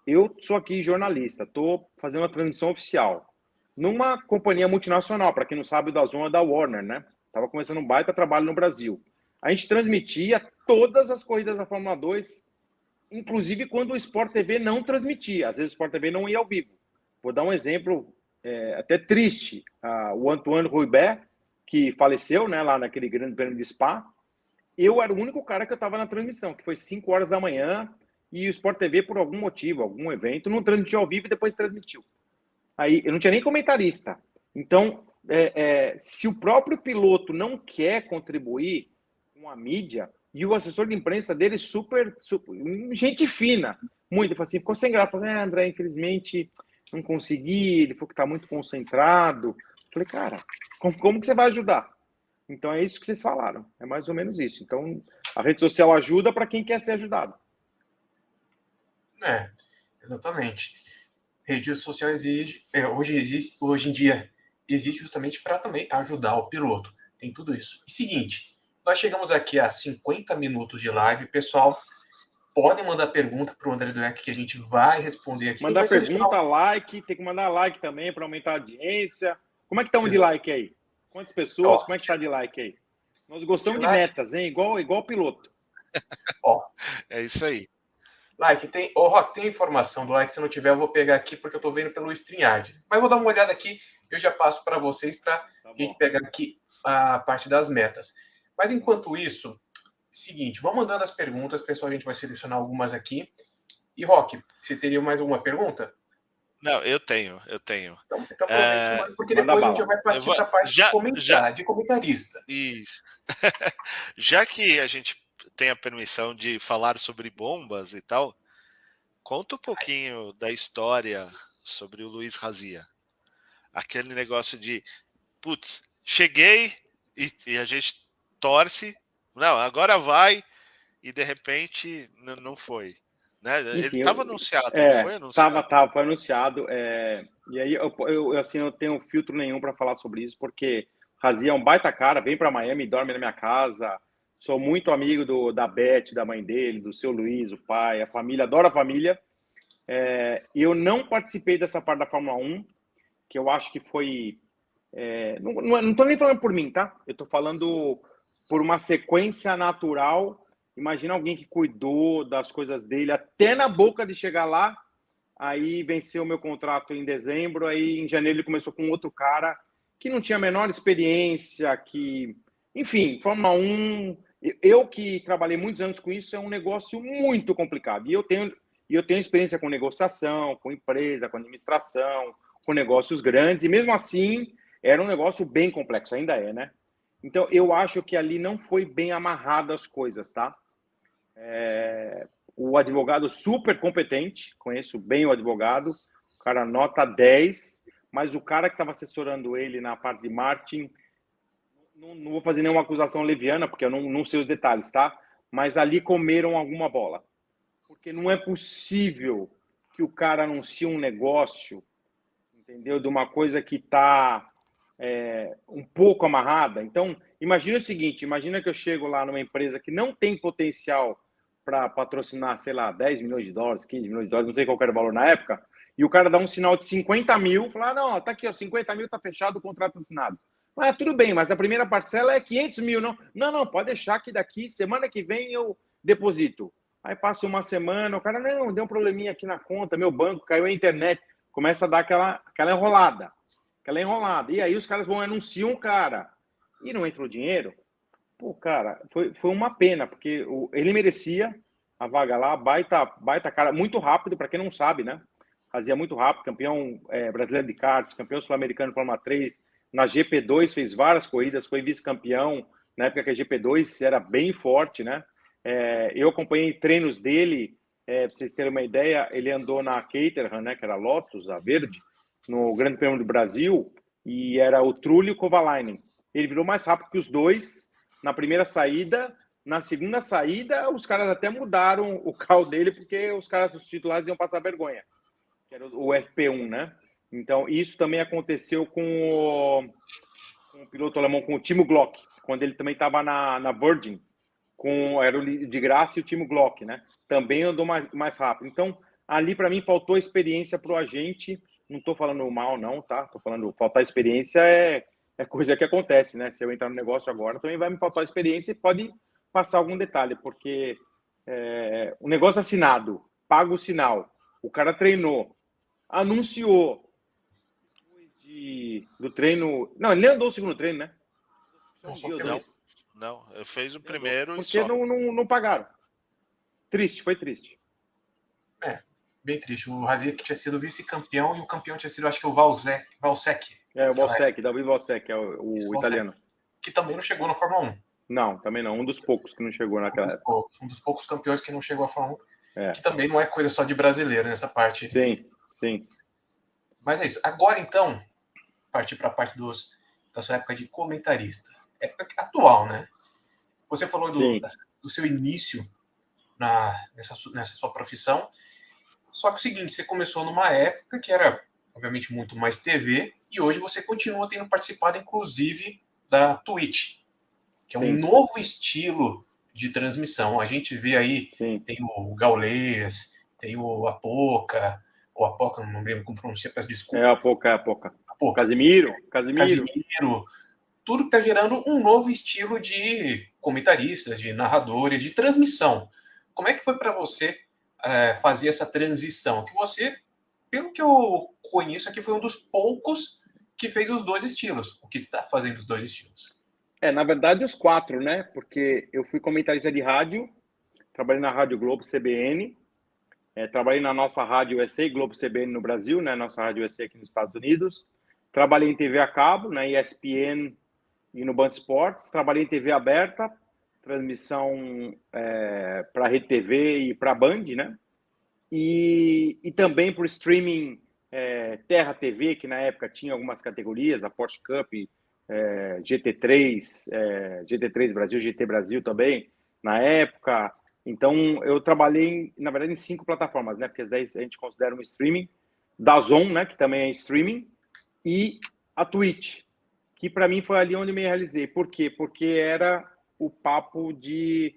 eu sou aqui jornalista, estou fazendo uma transmissão oficial numa companhia multinacional, para quem não sabe, da zona da Warner, né? Estava começando um baita trabalho no Brasil. A gente transmitia todas as corridas da Fórmula 2, inclusive quando o Sport TV não transmitia. Às vezes o Sport TV não ia ao vivo. Vou dar um exemplo até triste. O Antoine Rouibert, que faleceu, né, lá naquele grande prêmio de Spa, eu era o único cara que eu estava na transmissão, que foi 5 horas da manhã, e o Sport TV, por algum motivo, algum evento, não transmitiu ao vivo e depois transmitiu. Aí eu não tinha nem comentarista. Então, se o próprio piloto não quer contribuir com a mídia, e o assessor de imprensa dele super gente fina, muito, ele falou assim, ficou sem graça, falei, André, infelizmente não consegui, ele falou que está muito concentrado. Eu falei, cara, como que você vai ajudar? Então é isso que vocês falaram, é mais ou menos isso. Então a rede social ajuda para quem quer ser ajudado. Exatamente. Rede social hoje em dia existe justamente para também ajudar o piloto. Tem tudo isso. E seguinte, nós chegamos aqui a 50 minutos de live. Pessoal, podem mandar pergunta para o André Dweck que a gente vai responder aqui. Mandar pergunta, like, tem que mandar like também para aumentar a audiência. Como é que estamos de like aí? Quantas pessoas? Como é que está de like aí? Nós gostamos de metas, hein? Igual piloto. É isso aí. Like, Rock, tem informação do like. Se não tiver, eu vou pegar aqui porque eu estou vendo pelo StreamYard. Mas vou dar uma olhada aqui, eu já passo para vocês para a gente pegar aqui a parte das metas. Mas enquanto isso, seguinte, vão mandando as perguntas, pessoal, a gente vai selecionar algumas aqui. E Rock, você teria mais alguma pergunta? Não, eu tenho. Então porque depois a gente já vai partir para a parte de comentarista. Isso. Já que a gente tem a permissão de falar sobre bombas e tal, conta um pouquinho da história sobre o Luiz Razia. Aquele negócio de, putz, cheguei e a gente torce, não, agora vai, e de repente não foi. Né? Enfim, ele estava anunciado, não foi anunciado? Foi anunciado. E aí eu não tenho filtro nenhum para falar sobre isso, porque Razia é um baita cara, vem para Miami, dorme na minha casa. Sou muito amigo da Beth, da mãe dele, do seu Luiz, o pai, a família, adoro a família. E eu não participei dessa parte da Fórmula 1, que eu acho que foi... não estou nem falando por mim, tá? Eu estou falando por uma sequência natural. Imagina alguém que cuidou das coisas dele até na boca de chegar lá, aí venceu o meu contrato em dezembro, aí em janeiro ele começou com outro cara que não tinha a menor experiência, enfim, Fórmula 1, eu que trabalhei muitos anos com isso, é um negócio muito complicado. E eu tenho experiência com negociação, com empresa, com administração, com negócios grandes, e mesmo assim era um negócio bem complexo, ainda é, né? Então eu acho que ali não foi bem amarrado as coisas, tá? O advogado super competente, conheço bem o advogado, o cara nota 10, mas o cara que estava assessorando ele na parte de marketing, não vou fazer nenhuma acusação leviana, porque eu não sei os detalhes, tá? Mas ali comeram alguma bola. Porque não é possível que o cara anuncie um negócio, entendeu? De uma coisa que está um pouco amarrada. Então, imagina o seguinte, imagina que eu chego lá numa empresa que não tem potencial para patrocinar, sei lá, 10 milhões de dólares, 15 milhões de dólares, não sei qual era o valor na época, e o cara dá um sinal de 50 mil, fala, não, tá aqui, ó, 50 mil, tá fechado o contrato assinado. Tudo bem, mas a primeira parcela é 500 mil, não? Não, pode deixar que daqui, semana que vem eu deposito. Aí passa uma semana, o cara, não, deu um probleminha aqui na conta, meu banco caiu a internet, começa a dar aquela enrolada. E aí os caras vão anunciar um cara, e não entra o dinheiro. Pô, cara, foi uma pena, porque ele merecia, a vaga lá, baita cara, muito rápido, para quem não sabe, né? Fazia muito rápido, campeão brasileiro de kart, campeão sul-americano de Fórmula 3, na GP2 fez várias corridas, foi vice-campeão, na época que a GP2 era bem forte, né? Eu acompanhei treinos dele, para vocês terem uma ideia, ele andou na Caterham, né, que era Lotus, a verde, no Grande Prêmio do Brasil, e era o Trulli e o Kovalainen. Ele virou mais rápido que os dois na primeira saída. Na segunda saída, os caras até mudaram o carro dele, porque os caras, os titulares, iam passar vergonha, que era o FP1, né? Então, isso também aconteceu com o piloto alemão, com o Timo Glock, quando ele também estava na Virgin, era o de Graça e o Timo Glock, né? Também andou mais rápido. Então, ali, para mim, faltou experiência para o agente. Não estou falando mal, não, tá? Estou falando, faltar experiência é coisa que acontece, né? Se eu entrar no negócio agora, também vai me faltar experiência e pode passar algum detalhe, porque o negócio assinado, paga o sinal, o cara treinou, anunciou depois do treino. Não, ele nem andou o segundo treino, né? Não, eu fiz o primeiro porque e só. Não pagaram. Triste, foi triste. Bem triste. O Raziek tinha sido vice-campeão e o campeão tinha sido, acho que o Valsec. O Valsec, David Valsec, é o italiano. Que também não chegou na Fórmula 1. Não, também não. Um dos poucos que não chegou naquela época. Um dos poucos campeões que não chegou à Fórmula 1. Que também não é coisa só de brasileiro nessa parte. Sim. Mas é isso. Agora, então, partir para a parte da sua época de comentarista. Época atual, né? Você falou do seu início nessa sua profissão. Só que é o seguinte, você começou numa época que era, obviamente, muito mais TV, e hoje você continua tendo participado, inclusive, da Twitch, que é um novo estilo de transmissão. A gente vê aí, tem o Gaules, tem o Apoca, não lembro como pronuncia, peço desculpa. Apoca. Casimiro. Tudo que está gerando um novo estilo de comentaristas, de narradores, de transmissão. Como é que foi para você fazer essa transição? Que você, pelo que eu conheço aqui, foi um dos poucos que fez os dois estilos, o que está fazendo os dois estilos. Na verdade, os 4, né? Porque eu fui comentarista de rádio, trabalhei na Rádio Globo CBN, trabalhei na nossa Rádio USA, Globo CBN no Brasil, né? Nossa Rádio USA aqui nos Estados Unidos. Trabalhei em TV a cabo, na ESPN e no Band Esportes. Trabalhei em TV aberta, transmissão para a Rede TV e para a Band, né? E também por streaming Terra TV, que na época tinha algumas categorias, a Porsche Cup, GT3, GT3 Brasil, GT Brasil também, na época. Então, eu trabalhei, na verdade, em 5 plataformas, né? Porque daí a gente considera um streaming. DAZN, né? Que também é streaming. E a Twitch, que para mim foi ali onde eu me realizei. Por quê? Porque era o papo de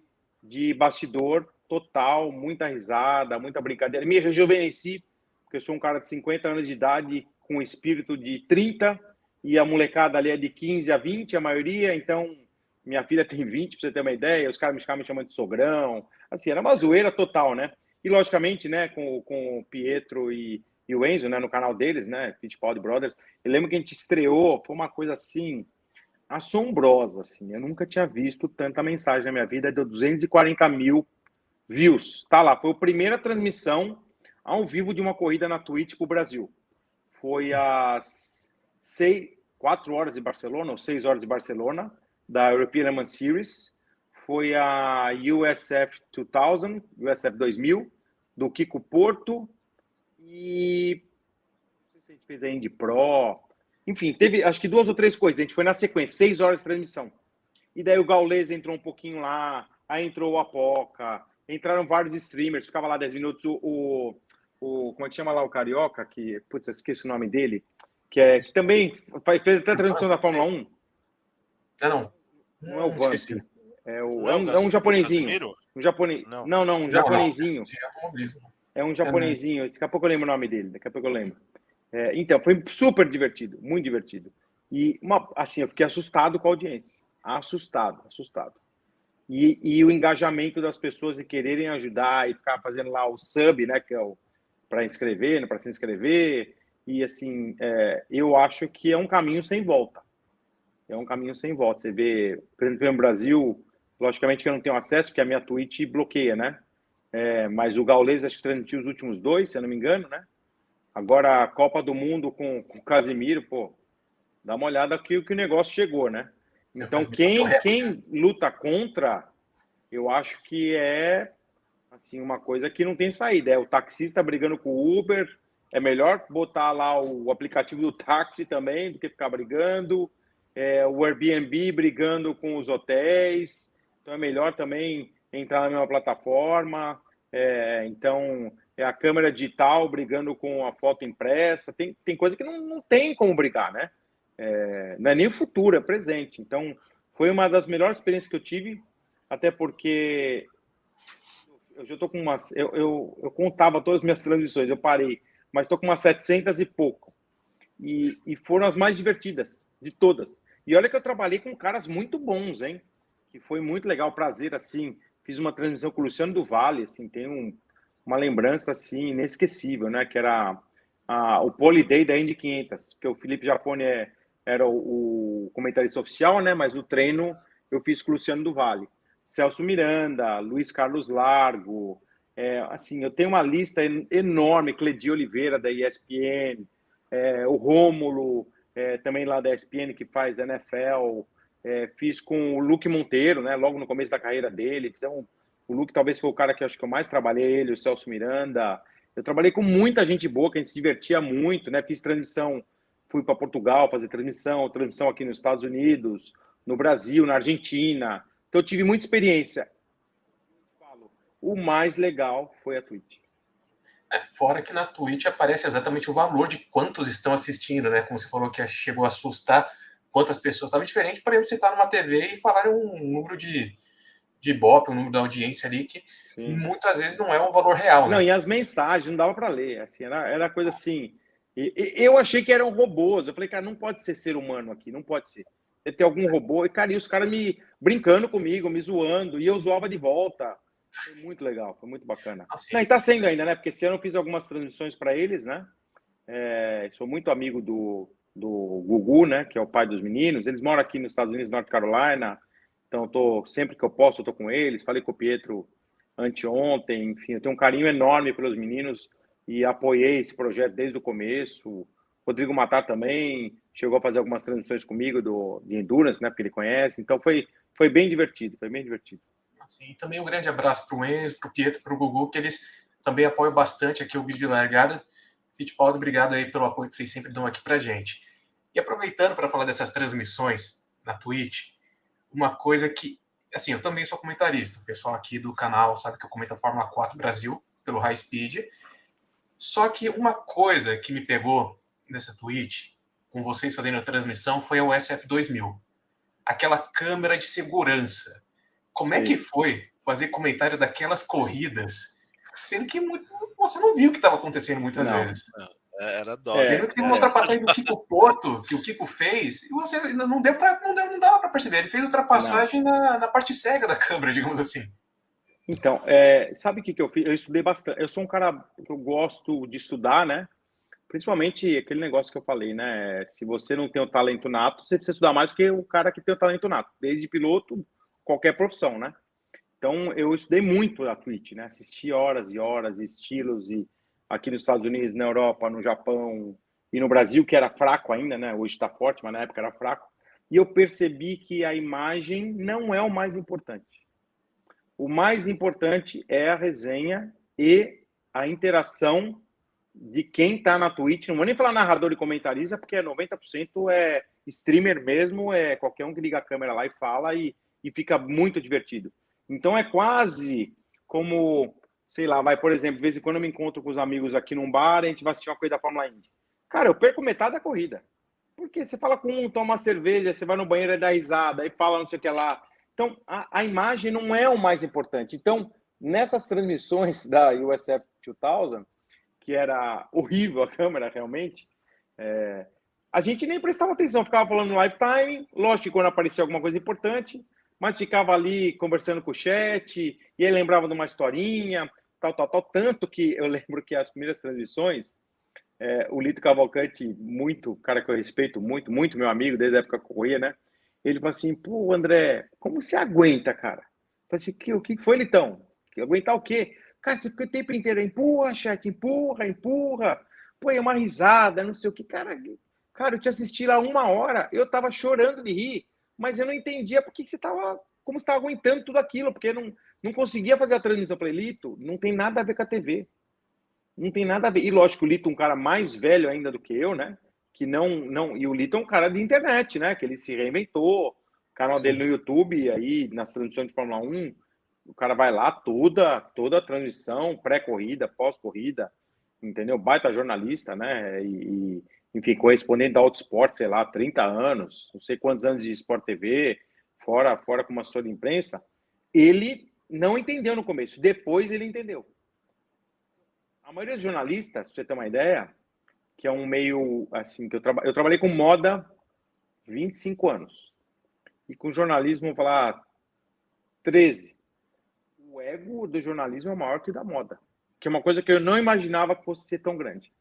bastidor total, muita risada, muita brincadeira. Me rejuvenesci, porque eu sou um cara de 50 anos de idade, com espírito de 30, e a molecada ali é de 15 a 20, a maioria. Então, minha filha tem 20, para você ter uma ideia, os caras me chamando de sogrão. Assim, era uma zoeira total, né? E, logicamente, né, com o Pietro e o Enzo, né, no canal deles, né, Fittipaldi Brothers, eu lembro que a gente estreou, foi uma coisa assim, assombrosa, assim. Eu nunca tinha visto tanta mensagem na minha vida, deu 240 mil views. Tá lá, foi a primeira transmissão ao vivo de uma corrida na Twitch para o Brasil. Foi às 4 horas de Barcelona, ou 6 horas de Barcelona, da European Le Mans Series. Foi a USF 2000, USF 2000, do Kiko Porto. E não sei se a gente fez a Indy Pro. Enfim, teve acho que 2 ou 3 coisas. A gente foi na sequência, 6 horas de transmissão. E daí o Gaules entrou um pouquinho lá, aí entrou o Apoca, entraram vários streamers, ficava lá 10 minutos. Como é que chama lá o Carioca? Putz, eu esqueci o nome dele. Que também fez até a transmissão da Fórmula 1. Não é o Vamp. É um japonesinho. Um japonês. Não, um japonesinho. É um japonesinho. Daqui a pouco eu lembro o nome dele. Então, foi super divertido. Muito divertido. E, assim, eu fiquei assustado com a audiência. Assustado. E o engajamento das pessoas de quererem ajudar e ficar fazendo lá o sub, né? Que é para inscrever, para se inscrever. E, assim, eu acho que é um caminho sem volta. Você vê, por exemplo, no Brasil, logicamente que eu não tenho acesso, porque a minha Twitch bloqueia, né? mas o Gaules acho que transmitiu os últimos 2, se eu não me engano, né? Agora a Copa do Mundo com o Casimiro, pô, dá uma olhada aqui o que o negócio chegou, né? Então, quem luta contra, eu acho que é assim uma coisa que não tem saída. É o taxista brigando com o Uber, é melhor botar lá o aplicativo do táxi também do que ficar brigando. O Airbnb brigando com os hotéis, então é melhor também entrar na mesma plataforma. Então, é a câmera digital brigando com a foto impressa. Tem coisa que não tem como brigar, né? Não é nem o futuro, é presente. Então, foi uma das melhores experiências que eu tive, até porque eu já estou com umas... Eu contava todas as minhas transmissões, eu parei, mas estou com umas 700 e pouco. E foram as mais divertidas de todas. E olha que eu trabalhei com caras muito bons, hein? Que foi muito legal, prazer, assim. Fiz uma transmissão com o Luciano do Vale, assim, tem uma lembrança, assim, inesquecível, né? Que era o Pole Day da Indy 500, porque o Felipe Jafone era o comentarista oficial, né? Mas no treino eu fiz com o Luciano do Vale. Celso Miranda, Luiz Carlos Largo, assim, eu tenho uma lista enorme, Cledi Oliveira, da ESPN, o Rômulo, também lá da ESPN, que faz NFL, fiz com o Luque Monteiro, né, logo no começo da carreira dele, o Luque talvez foi o cara que eu acho que eu mais trabalhei, ele, o Celso Miranda, eu trabalhei com muita gente boa, que a gente se divertia muito, né, fiz transmissão, fui para Portugal fazer transmissão aqui nos Estados Unidos, no Brasil, na Argentina, então eu tive muita experiência. O mais legal foi a Twitch. Fora que na Twitch aparece exatamente o valor de quantos estão assistindo, né? Como você falou que chegou a assustar quantas pessoas estavam. Diferente, por exemplo, você estar numa TV e falar um número de Ibope, um número da audiência ali, que Sim. muitas vezes não é um valor real, né? Não, e as mensagens não dava para ler, assim, era coisa assim. Eu achei que eram robôs. Eu falei, cara, não pode ser humano aqui, não pode ser. Deve ter algum robô. E, cara, e os caras me brincando comigo, me zoando, e eu zoava de volta. Foi muito legal, foi muito bacana. Assim. Não, e tá sendo ainda, né? Porque esse ano eu fiz algumas transmissões para eles, né? Sou muito amigo do Gugu, né? Que é o pai dos meninos. Eles moram aqui nos Estados Unidos, North Carolina. Então, sempre que eu posso, eu tô com eles. Falei com o Pietro anteontem. Enfim, eu tenho um carinho enorme pelos meninos e apoiei esse projeto desde o começo. Rodrigo Matar também chegou a fazer algumas transmissões comigo de Endurance, né? Porque ele conhece. Então, foi bem divertido, foi bem divertido. Assim, também um grande abraço para o Enzo, para o Pietro, para o Gugu, que eles também apoiam bastante aqui o vídeo de largada. Fittipaldi, obrigado aí pelo apoio que vocês sempre dão aqui para gente. E aproveitando para falar dessas transmissões na Twitch, uma coisa que, assim, eu também sou comentarista, o pessoal aqui do canal sabe que eu comento a Fórmula 4 Brasil pelo High Speed, só que uma coisa que me pegou nessa Twitch, com vocês fazendo a transmissão, foi a USF 2000. Aquela câmera de segurança. Como é que foi fazer comentário daquelas corridas, sendo que você não viu o que estava acontecendo muitas vezes? Não, era dose. Sendo que teve uma ultrapassagem do Kiko Porto, que o Kiko fez, e você não dava para perceber. Ele fez ultrapassagem na parte cega da câmera, digamos assim. Então, sabe o que eu fiz? Eu estudei bastante. Eu sou um cara que eu gosto de estudar, né? Principalmente aquele negócio que eu falei, né? Se você não tem o talento nato, você precisa estudar mais do que o cara que tem o talento nato. Desde piloto, qualquer profissão, né? Então, eu estudei muito a Twitch, né? Assisti horas e horas, estilos, e aqui nos Estados Unidos, na Europa, no Japão e no Brasil, que era fraco ainda, né? Hoje está forte, mas na época era fraco. E eu percebi que a imagem não é o mais importante. O mais importante é a resenha e a interação de quem está na Twitch. Não vou nem falar narrador e comentarista, porque 90% é streamer mesmo, é qualquer um que liga a câmera lá e fala e fica muito divertido. Então é quase como, sei lá, por exemplo, de vez em quando eu me encontro com os amigos aqui num bar e a gente vai assistir uma corrida da Fórmula Indy. Cara, eu perco metade da corrida. Porque você fala com um, toma uma cerveja, você vai no banheiro e dá risada, aí fala não sei o que lá. Então, a imagem não é o mais importante. Então, nessas transmissões da USF 2000, que era horrível a câmera, realmente, a gente nem prestava atenção, ficava falando no lifetime, lógico que quando aparecia alguma coisa importante, mas ficava ali conversando com o chat, e aí lembrava de uma historinha, tal, tanto que eu lembro que as primeiras transmissões, o Lito Cavalcante, cara que eu respeito muito, muito meu amigo, desde a época que eu corria, né? Ele falou assim, pô, André, como você aguenta, cara? Eu falei assim, o que foi, Litão? Aguentar o quê? Cara, você fica o tempo inteiro, empurra, chat, empurra, empurra. Pô, é uma risada, não sei o que. Cara, eu te assisti lá 1 hora, eu tava chorando de rir, mas eu não entendia por que você tava, como você tava aguentando tudo aquilo, porque não conseguia fazer a transmissão. Eu falei, Lito, não tem nada a ver com a TV. Não tem nada a ver. E lógico, o Lito é um cara mais velho ainda do que eu, né? Que não. E o Lito é um cara de internet, né? Que ele se reinventou. O canal dele no YouTube, aí nas transmissões de Fórmula 1, o cara vai lá toda a transmissão, pré-corrida, pós-corrida, entendeu? Baita jornalista, né? Enfim, correspondente da Autosport, sei lá, 30 anos, não sei quantos anos de Sport TV, fora com uma assessora de imprensa. Ele não entendeu no começo, depois ele entendeu. A maioria dos jornalistas, pra você ter uma ideia, que é um meio assim, que eu trabalhei com moda 25 anos. E com jornalismo, vou falar 13. O ego do jornalismo é maior que o da moda. Que é uma coisa que eu não imaginava que fosse ser tão grande.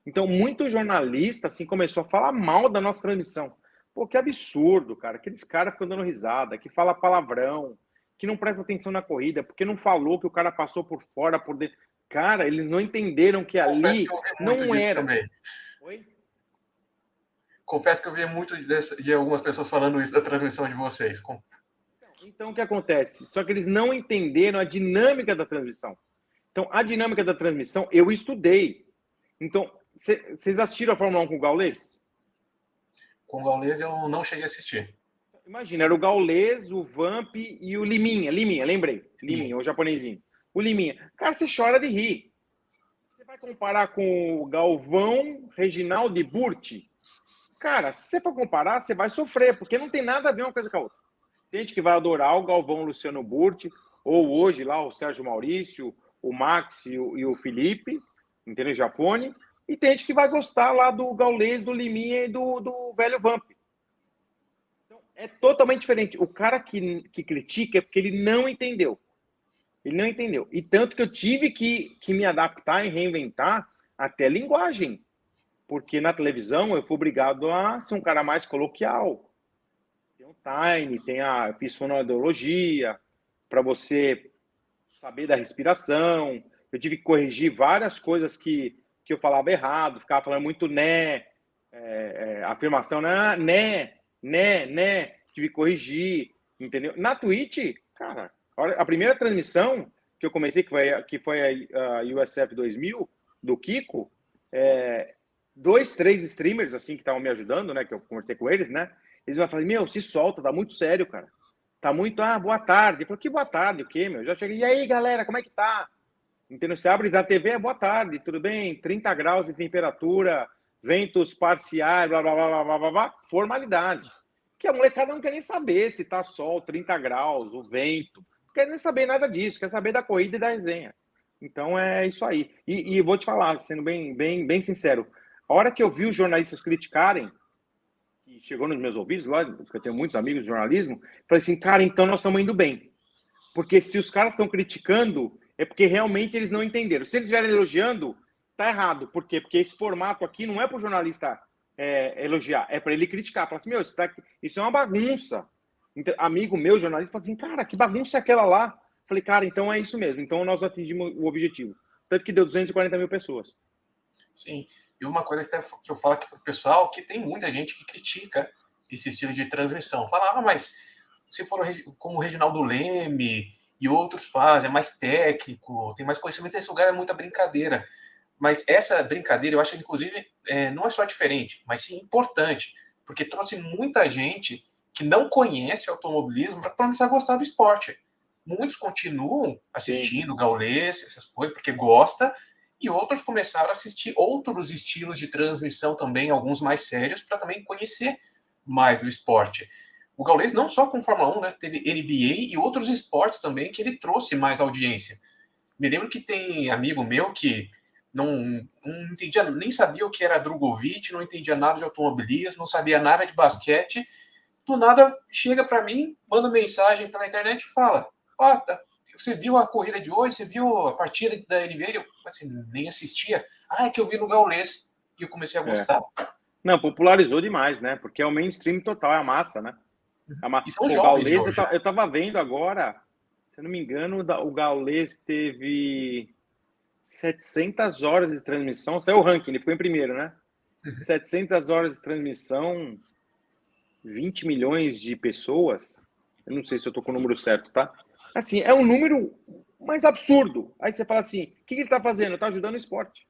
Então, muito jornalista assim, começou a falar mal da nossa transmissão. Pô, que absurdo, cara. Aqueles caras ficam dando risada, que fala palavrão, que não presta atenção na corrida, porque não falou que o cara passou por fora, por dentro. Cara, eles não entenderam que ali que eu ouvi muito não era. Também. Oi? Confesso que eu vi muito de algumas pessoas falando isso da transmissão de vocês. Então, o que acontece? Só que eles não entenderam a dinâmica da transmissão. Então, a dinâmica da transmissão, eu estudei. Então, vocês assistiram a Fórmula 1 com o Gaules? Com o Gaules eu não cheguei a assistir. Imagina, era o Gaules, o Vamp e o Liminha. Liminha, lembrei. Liminha, o japonesinho. O Liminha. Cara, você chora de rir. Você vai comparar com o Galvão, Reginaldo e Burti? Cara, se você for comparar, você vai sofrer, porque não tem nada a ver uma coisa com a outra. Tem gente que vai adorar o Galvão, Luciano Burti, ou hoje lá o Sérgio Maurício, o Max e o Felipe, entendeu? Jafone. E tem gente que vai gostar lá do Gaules, do Liminha e do velho Vamp. Então, é totalmente diferente. O cara que critica é porque ele não entendeu. Ele não entendeu. E tanto que eu tive que me adaptar e reinventar até a linguagem. Porque na televisão eu fui obrigado a ser um cara mais coloquial. Tem o time, eu fiz fonoaudiologia, para você saber da respiração. Eu tive que corrigir várias coisas que eu falava errado, ficava falando muito afirmação, né. Tive que corrigir, entendeu? Na Twitch, cara, a primeira transmissão que eu comecei, que foi a USF 2000, do Kiko, 2, 3 streamers, assim, que estavam me ajudando, né, que eu conversei com eles, né, eles vão falar, se solta, tá muito sério, cara. Tá muito, boa tarde. Eu falei, que boa tarde, o quê, meu? Já cheguei, e aí, galera, como é que tá? Entendeu? Você abre da TV, boa tarde, tudo bem? 30 graus de temperatura, ventos parciais, blá, blá, blá, blá, blá, blá, formalidade. Que a molecada não quer nem saber se tá sol, 30 graus, o vento. Não quer nem saber nada disso, quer saber da corrida e da resenha. Então é isso aí. E vou te falar, sendo bem sincero, a hora que eu vi os jornalistas criticarem, que chegou nos meus ouvidos, lá, porque eu tenho muitos amigos de jornalismo, falei assim, cara, então nós estamos indo bem. Porque se os caras estão criticando, é porque realmente eles não entenderam. Se eles estiverem elogiando, tá errado. Por quê? Porque esse formato aqui não é para o jornalista elogiar, é para ele criticar. Falar assim, isso é uma bagunça. Então, amigo meu, jornalista, fala assim, cara, que bagunça é aquela lá? Falei, cara, então é isso mesmo. Então nós atingimos o objetivo. Tanto que deu 240 mil pessoas. Sim. E uma coisa que eu falo aqui para o pessoal, que tem muita gente que critica esse estilo de transmissão. Falava, mas se for como o Reginaldo Leme e outros fazem, é mais técnico, tem mais conhecimento, esse lugar é muita brincadeira. Mas essa brincadeira, eu acho que, inclusive, não é só diferente, mas sim importante, porque trouxe muita gente que não conhece automobilismo para começar a gostar do esporte. Muitos continuam assistindo Gaules, essas coisas, porque gosta, e outros começaram a assistir outros estilos de transmissão também, alguns mais sérios, para também conhecer mais do esporte. O Gaules não só com Fórmula 1, né, teve NBA e outros esportes também que ele trouxe mais audiência. Me lembro que tem amigo meu que não entendia, nem sabia o que era Drogovic, não entendia nada de automobilismo, não sabia nada de basquete. Do nada chega para mim, manda mensagem pela internet e fala: você viu a corrida de hoje? Você viu a partida da NBA? Eu assim, nem assistia. É que eu vi no Gaules. E eu comecei a gostar. Não, popularizou demais, né? Porque é o mainstream total, é a massa, né? E são jovens. Gaules, eu tava vendo agora, Se eu não me engano, o Gaules teve 700 horas de transmissão. Saiu o ranking, ele ficou em primeiro, né? 700 horas de transmissão, 20 milhões de pessoas. Eu não sei se eu tô com o número certo, tá? Assim, é um número mais absurdo. Aí você fala assim, o que ele tá fazendo? Tá ajudando o esporte.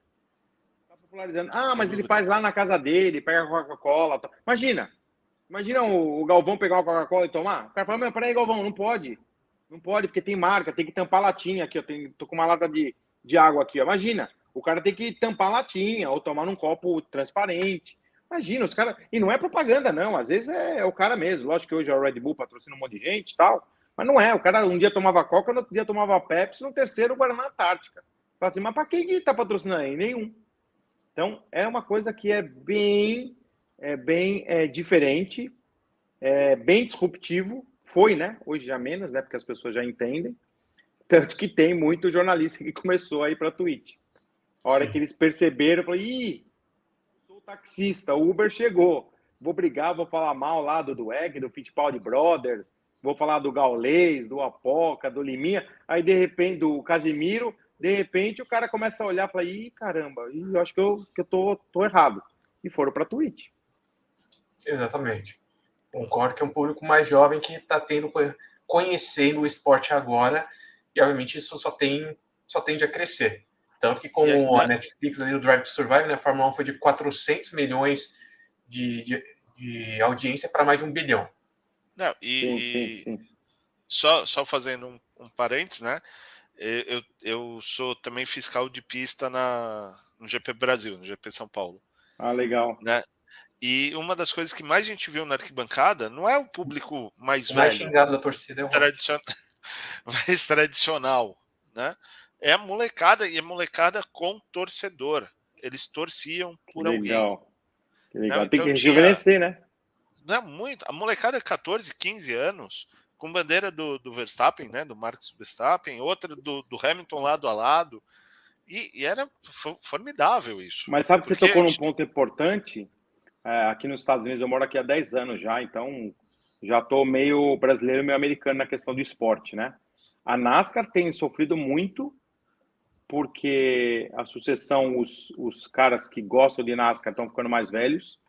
Tá popularizando. Ah, Sem mas ele dúvida. faz lá na casa dele, pega a Coca-Cola. Imagina o Galvão pegar uma Coca-Cola e tomar. O cara fala, mas peraí, Galvão, não pode. Não pode, porque tem marca, tem que tampar a latinha aqui. Tô com uma lata de água aqui, ó. Imagina, o cara tem que tampar a latinha ou tomar num copo transparente. Imagina, os caras. E não é propaganda, não. Às vezes é o cara mesmo. Lógico que hoje a Red Bull patrocina um monte de gente e tal. Mas não é. O cara um dia tomava Coca, no outro dia tomava Pepsi, no terceiro Guaraná Antártica. Fala assim, mas pra que tá patrocinando aí? Nenhum. Então, é uma coisa que é bem diferente, bem disruptivo. Foi, né? Hoje já menos, né? Porque as pessoas já entendem. Tanto que tem muito jornalista que começou a ir para Twitch. A hora que eles perceberam, eu falei, ih, sou taxista, o Uber chegou. Vou brigar, vou falar mal lá do Dweck, do Fittipaldi Brothers, vou falar do Gaules, do Apoca, do Liminha. Aí, de repente, do Casimiro, de repente, o cara começa a olhar e fala, ih, caramba, eu acho que eu tô errado. E foram para Twitch. Exatamente. Concordo que é um público mais jovem que está conhecendo o esporte agora, e obviamente isso só tende a crescer. Tanto que com a Netflix ali, o Drive to Survive, né, a Fórmula 1 foi de 400 milhões de audiência para mais de 1 bilhão. Não, Sim. Só fazendo um parênteses, né? Eu sou também fiscal de pista no GP Brasil, no GP São Paulo. Ah, legal. Né? E uma das coisas que mais a gente viu na arquibancada não é o público mais o velho. Mais xingado da torcida é o mais tradicional, né? É a molecada, e a molecada com torcedor. Eles torciam por alguém. Que legal. Não, tem então que rejuvenescer, né? Não é muito. A molecada de 14, 15 anos, com bandeira do Verstappen, né? Do Max Verstappen, outra do Hamilton lado a lado. E era formidável isso. Mas sabe que você tocou num ponto importante? Aqui nos Estados Unidos, eu moro aqui há 10 anos já, então já estou meio brasileiro, meio americano na questão do esporte, né? A NASCAR tem sofrido muito porque a sucessão, os caras que gostam de NASCAR estão ficando mais velhos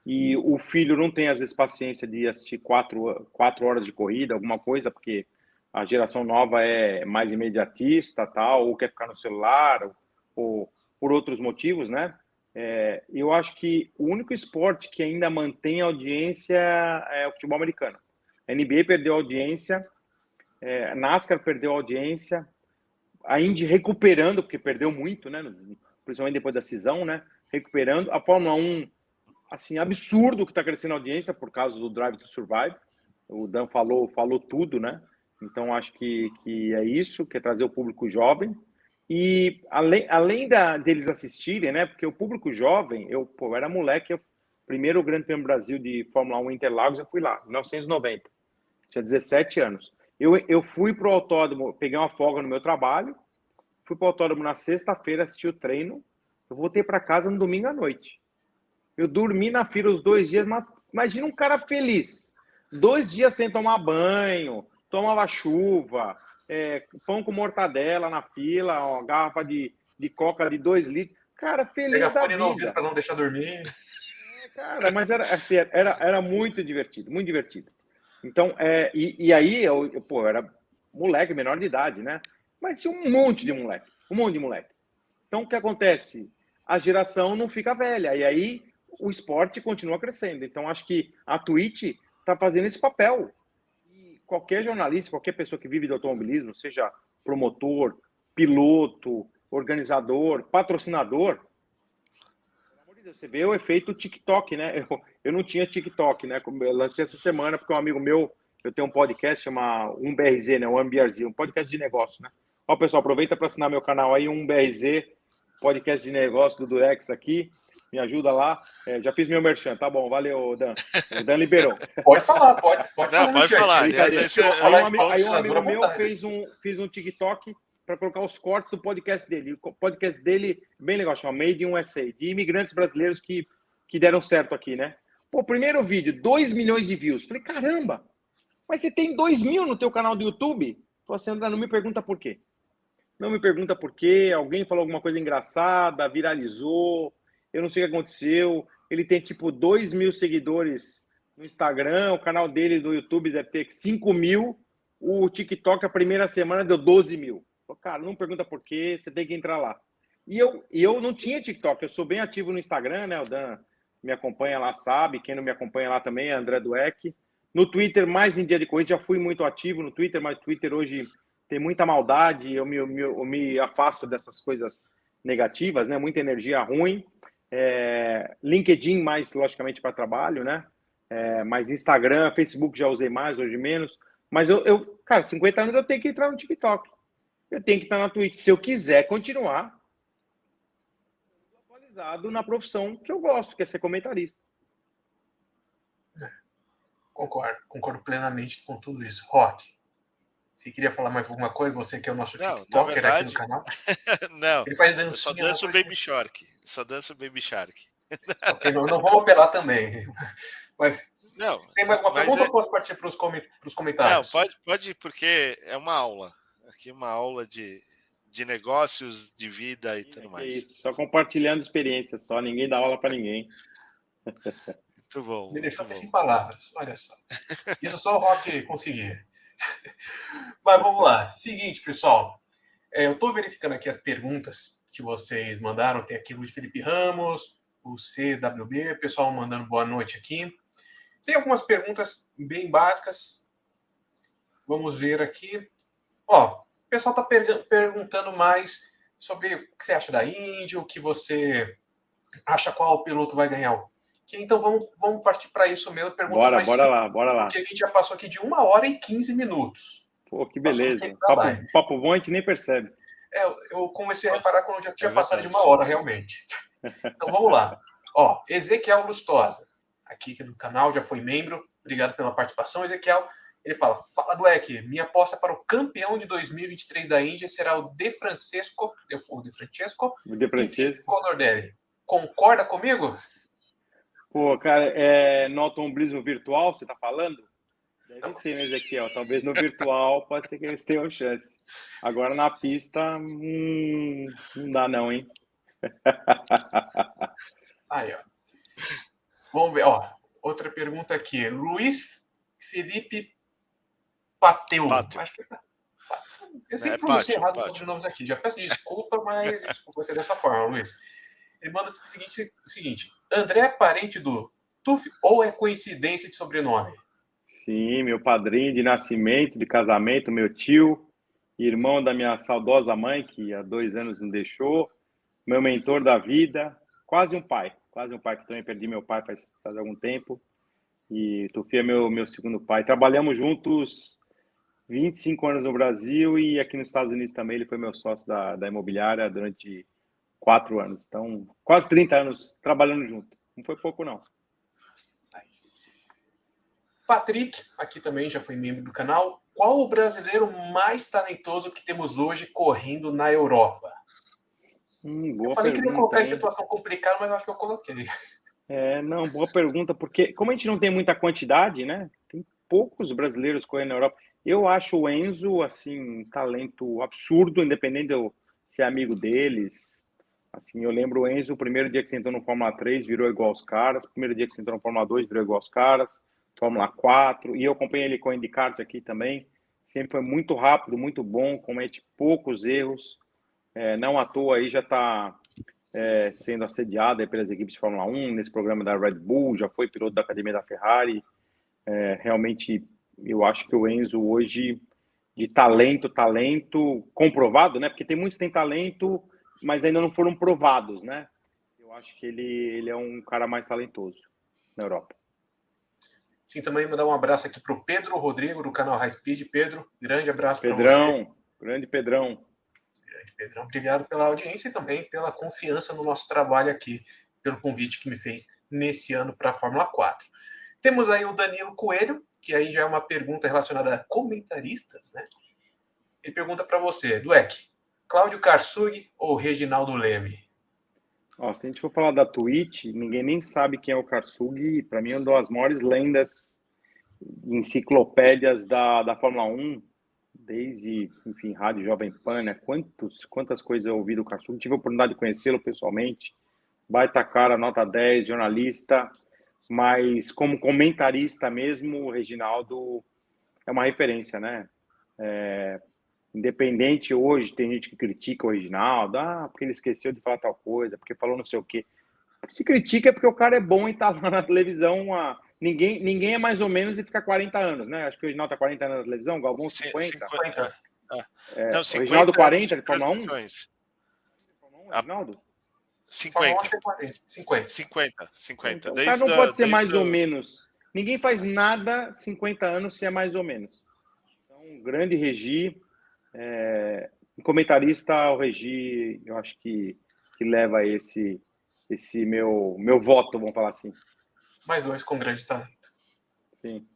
e o filho não tem às vezes paciência de assistir 4 horas de corrida, alguma coisa, porque a geração nova é mais imediatista, tal, ou quer ficar no celular, ou por outros motivos, né? Eu acho que o único esporte que ainda mantém audiência é o futebol americano. A NBA perdeu audiência, a NASCAR perdeu audiência, a Indy recuperando, porque perdeu muito, né? Principalmente depois da cisão, né? Recuperando. A Fórmula 1, assim, absurdo que está crescendo a audiência por causa do Drive to Survive. O Dan falou tudo, né? Então, acho que é isso, que é trazer o público jovem. E além deles assistirem, né? Porque o público jovem, eu era moleque, primeiro Grande Prêmio Brasil de Fórmula 1 Interlagos, eu fui lá, em 1990. Tinha 17 anos. Eu fui pro autódromo, peguei uma folga no meu trabalho, fui pro autódromo na sexta-feira, assisti o treino, eu voltei para casa no domingo à noite. Eu dormi na fila os 2 dias, mas imagina um cara feliz. 2 dias sem tomar banho, tomava chuva, pão com mortadela na fila, uma garrafa de coca de 2 litros. Cara, feliz Pega da fone no vida. ouvido para não deixar dormir. Cara, mas era muito divertido, muito divertido. Então, e aí, eu era moleque, menor de idade, né? Mas tinha um monte de moleque. Então, o que acontece? A geração não fica velha. E aí, o esporte continua crescendo. Então, acho que a Twitch está fazendo esse papel. E qualquer jornalista, qualquer pessoa que vive de automobilismo, seja promotor, piloto, organizador, patrocinador, você vê o efeito TikTok, né? Eu não tinha TikTok, né? Eu lancei essa semana porque um amigo meu, eu tenho um podcast, chama 1BRZ, né? 1BRZ, um podcast de negócio, né? Ó, pessoal, aproveita para assinar meu canal aí, 1BRZ, podcast de negócio do Durex aqui. Me ajuda lá. Já fiz meu merchan, tá bom? Valeu, Dan. O Dan liberou. Pode falar, pode falar. Não, pode falar. Aí um amigo meu fez um TikTok para colocar os cortes do podcast dele. O podcast dele, bem legal, chama Made in USA, de imigrantes brasileiros que deram certo aqui, né? Pô, primeiro vídeo, 2 milhões de views. Falei, caramba, mas você tem 2 mil no teu canal do YouTube? Falou assim, André, não me pergunta por quê. Não me pergunta por quê, alguém falou alguma coisa engraçada, viralizou, eu não sei o que aconteceu. Ele tem tipo 2.000 seguidores no Instagram, o canal dele do YouTube deve ter 5.000, o TikTok a primeira semana deu 12.000. Falei, cara, não pergunta por quê, você tem que entrar lá. E eu não tinha TikTok, eu sou bem ativo no Instagram, né? O Dan me acompanha lá, sabe. Quem não me acompanha lá também é André Dueck. No Twitter, mais em dia de corrida, já fui muito ativo no Twitter, mas o Twitter hoje tem muita maldade, eu me afasto dessas coisas negativas, né? Muita energia ruim. LinkedIn, mais logicamente para trabalho, né? Mas Instagram, Facebook já usei mais, hoje menos. Mas cara, 50 anos eu tenho que entrar no TikTok. Eu tenho que estar na Twitch. Se eu quiser continuar atualizado na profissão que eu gosto, que é ser comentarista. Concordo plenamente com tudo isso. Rock, você queria falar mais alguma coisa? Você que é o nosso TikToker verdade, aqui no canal? Não, ele faz dancinha, eu só danço Baby Shark. Só danço Baby Shark. Ok, não vamos apelar também. Mas não, se tem mais alguma pergunta, eu posso partir para os comentários? Não, pode, porque é uma aula. Aqui uma aula de negócios, de vida e tudo mais. Isso, só compartilhando experiências, só ninguém dá aula para ninguém. Muito bom. Me deixou até sem palavras, olha só. Isso só o Rock conseguir. Mas vamos lá. Seguinte, pessoal. Eu estou verificando aqui as perguntas que vocês mandaram. Tem aqui Luiz Felipe Ramos, o CWB, pessoal mandando boa noite aqui. Tem algumas perguntas bem básicas. Vamos ver aqui. O pessoal está perguntando mais sobre o que você acha da Indy, o que você acha qual piloto vai ganhar. Então vamos partir para isso mesmo. Bora lá. Porque a gente já passou aqui de 1h e 15 minutos. Pô, que beleza. Papo bom a gente nem percebe. Eu comecei a reparar quando já tinha passado de 1 hora, realmente. Então vamos lá. Ezequiel Lustosa, aqui do canal, já foi membro. Obrigado pela participação, Ezequiel. Ele fala Dueck, minha aposta para o campeão de 2023 da Índia será o De Francesco e Conordelli. Concorda comigo? Pô, cara, no automobilismo virtual, você tá falando? Deve ser, né, Ezequiel? Talvez no virtual pode ser que eles tenham chance. Agora na pista, não dá não, hein? Aí, vamos ver, outra pergunta aqui. Luiz Felipe Pateu. Acho que eu sempre pronunciei errado os sobrenomes aqui. Já peço desculpa, mas desculpa ser dessa forma, Luiz. Ele manda o seguinte: André é parente do Tuf ou é coincidência de sobrenome? Sim, meu padrinho de nascimento, de casamento, meu tio, irmão da minha saudosa mãe, que há 2 anos não deixou, meu mentor da vida, quase um pai, que também perdi meu pai faz algum tempo, e Tufi é meu segundo pai. Trabalhamos juntos 25 anos no Brasil e aqui nos Estados Unidos também. Ele foi meu sócio da imobiliária durante 4 anos, então quase 30 anos trabalhando junto. Não foi pouco, não. Patrick, aqui também já foi membro do canal. Qual o brasileiro mais talentoso que temos hoje correndo na Europa? Boa eu falei pergunta, que não ia colocar em situação complicada, mas acho que eu coloquei. Não, boa pergunta, porque como a gente não tem muita quantidade, né? Tem poucos brasileiros correndo na Europa. Eu acho o Enzo, assim, um talento absurdo, independente de ser amigo deles. Assim, eu lembro o Enzo, o primeiro dia que sentou no Fórmula 3, virou igual aos caras. O primeiro dia que sentou no Fórmula 2, virou igual aos caras. Fórmula 4. E eu acompanhei ele com a IndyCar aqui também. Sempre foi muito rápido, muito bom, comete poucos erros. Não à toa aí já está sendo assediado pelas equipes de Fórmula 1, nesse programa da Red Bull, já foi piloto da academia da Ferrari. Realmente, eu acho que o Enzo hoje, de talento comprovado, né? Porque tem muitos que têm talento, mas ainda não foram provados, né? Eu acho que ele é um cara mais talentoso na Europa. Sim, também mandar um abraço aqui para o Pedro Rodrigo, do canal High Speed. Pedro, grande abraço para você. Grande Pedrão. Pedrão, obrigado pela audiência e também pela confiança no nosso trabalho aqui, pelo convite que me fez nesse ano para a Fórmula 4. Temos aí o Danilo Coelho, que aí já é uma pergunta relacionada a comentaristas, né? Ele pergunta para você, Dueck, Cláudio Karsug ou Reginaldo Leme? Se a gente for falar da Twitch, ninguém nem sabe quem é o Karsug. Para mim, é uma das maiores lendas, enciclopédias da Fórmula 1 desde, enfim, Rádio Jovem Pan, né? Quantas coisas eu ouvi do Kassug. Tive a oportunidade de conhecê-lo pessoalmente. Baita cara, nota 10, jornalista, mas como comentarista mesmo, o Reginaldo é uma referência, né? Independente hoje, tem gente que critica o Reginaldo, porque ele esqueceu de falar tal coisa, porque falou não sei o quê. Se critica é porque o cara é bom e tá lá na televisão. Ninguém é mais ou menos e fica 40 anos, né? Acho que o Reginaldo tá 40 anos na televisão, o Galvão 50. 50. Não, 50 o Reginaldo 40 de Fórmula 1? Reginaldo? 50. 50. Então, o cara não pode ser mais ou menos. Ninguém faz nada 50 anos se é mais ou menos. Então, grande Regi. Comentarista, o Regi, eu acho que leva esse meu voto, vamos falar assim. Mais dois com grande talento. Sim.